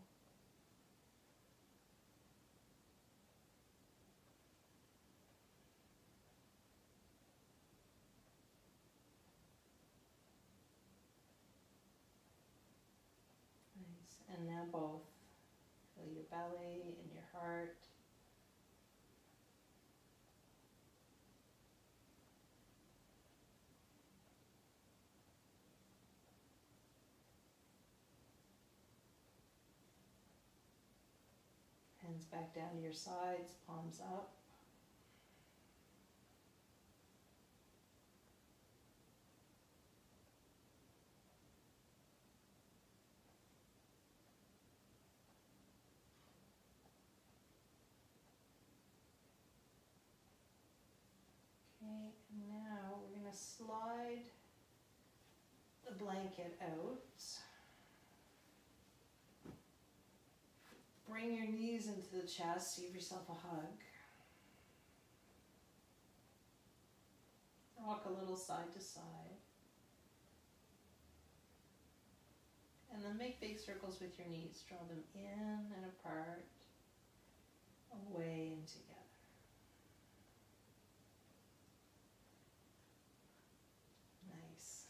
Nice. And now both. Feel your belly and your heart. Hands back down to your sides, palms up. blanket out. Bring your knees into the chest, give yourself a hug. Walk a little side to side. And then make big circles with your knees. Draw them in and apart, away and together. Nice.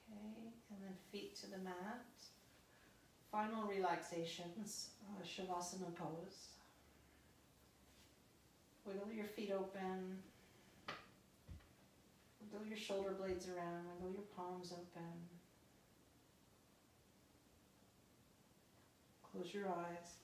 Okay, and then feet to the mat. Final relaxations, Shavasana pose. Wiggle your feet open. Wiggle your shoulder blades around. Wiggle your palms open. Close your eyes.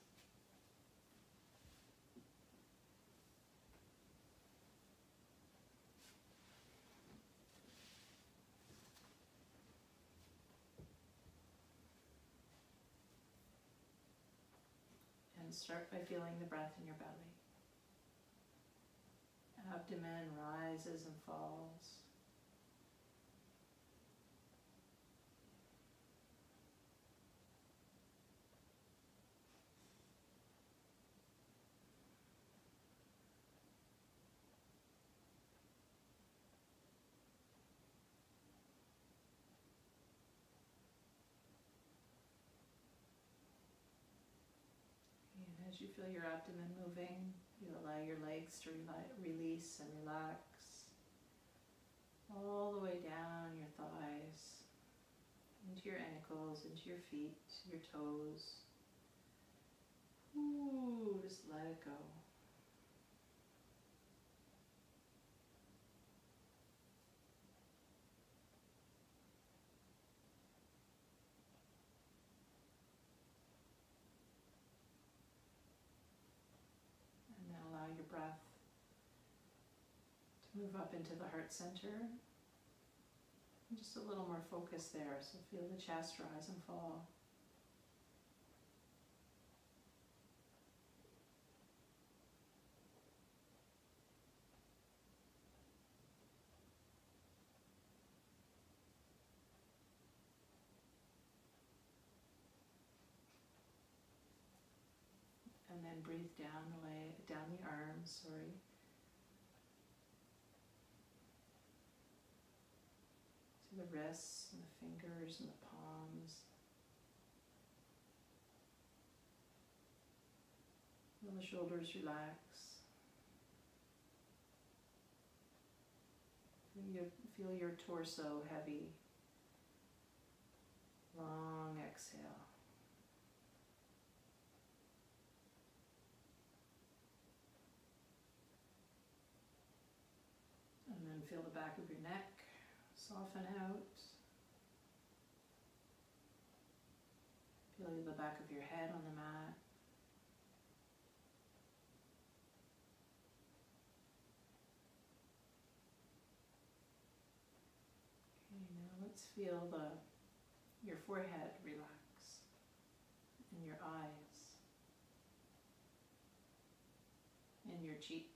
And start by feeling the breath in your belly. Abdomen rises and falls. And as you feel your abdomen moving, you allow your legs to release and relax all the way down your thighs, into your ankles, into your feet, your toes. Ooh, just let it go. And then allow your breath to move up into the heart center. And just a little more focus there, so feel the chest rise and fall. And then breathe down the arms, to the wrists and the fingers and the palms. Feel the shoulders relax. Feel your torso heavy. Long exhale. And then feel the back of your neck soften out. Feel the back of your head on the mat. Okay, now let's feel your forehead relax and your eyes and your cheeks.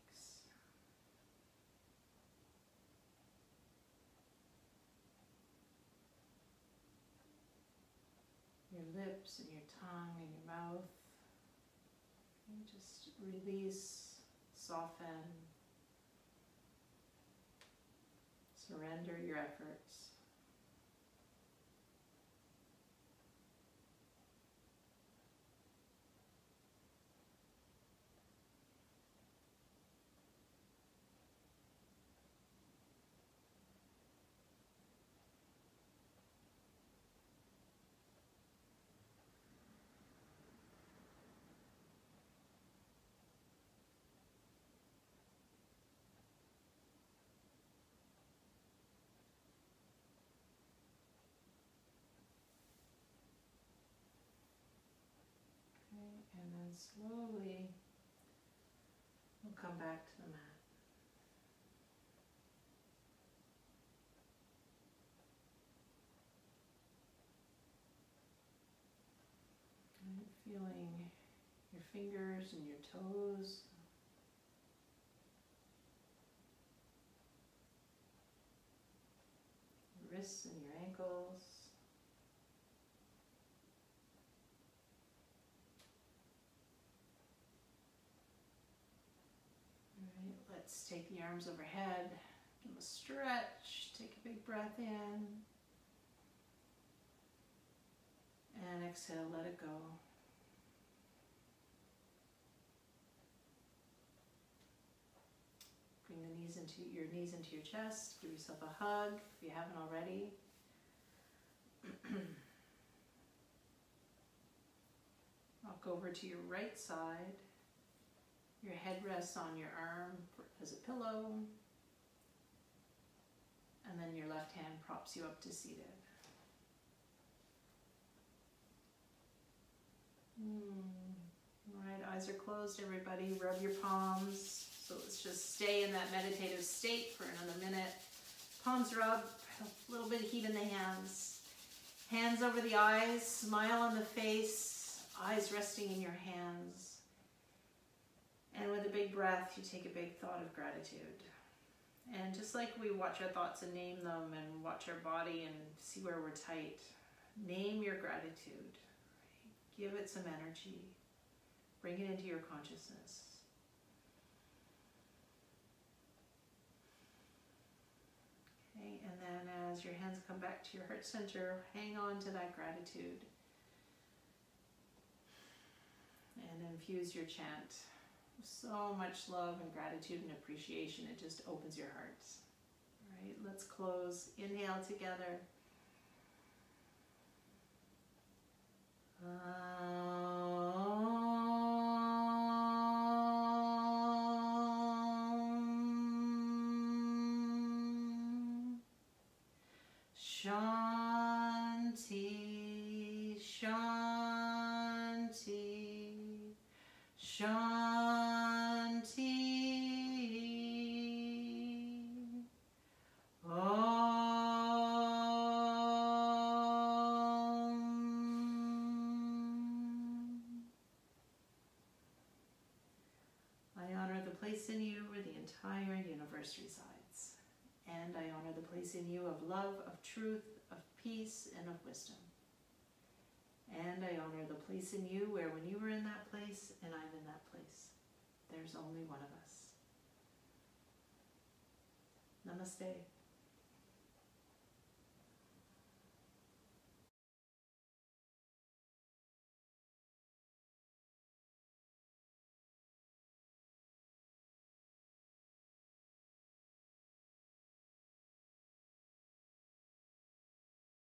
Your lips and your tongue and your mouth. And just release, soften, surrender your efforts. And then slowly we'll come back to the mat. And feeling your fingers and your toes Let's take the arms overhead, give them a stretch, take a big breath in, and exhale, let it go. Bring your knees into your chest, give yourself a hug if you haven't already. Walk over to your right side. Your head rests on your arm as a pillow. And then your left hand props you up to seated. All right, eyes are closed, everybody. Rub your palms. So let's just stay in that meditative state for another minute. Palms rub, a little bit of heat in the hands. Hands over the eyes, smile on the face, eyes resting in your hands. And with a big breath, you take a big thought of gratitude. And just like we watch our thoughts and name them and watch our body and see where we're tight, name your gratitude. Right? Give it some energy. Bring it into your consciousness. Okay, and then as your hands come back to your heart center, hang on to that gratitude and infuse your chant with so much love and gratitude and appreciation. It just opens your hearts. All right, let's close. Inhale together. Shanti, Shanti, Shanti. I honor the place in you where the entire universe resides. And I honor the place in you of love, of truth, of peace, and of wisdom. And I honor the place in you where when you were in that place and I'm in that place, there's only one of us. Namaste.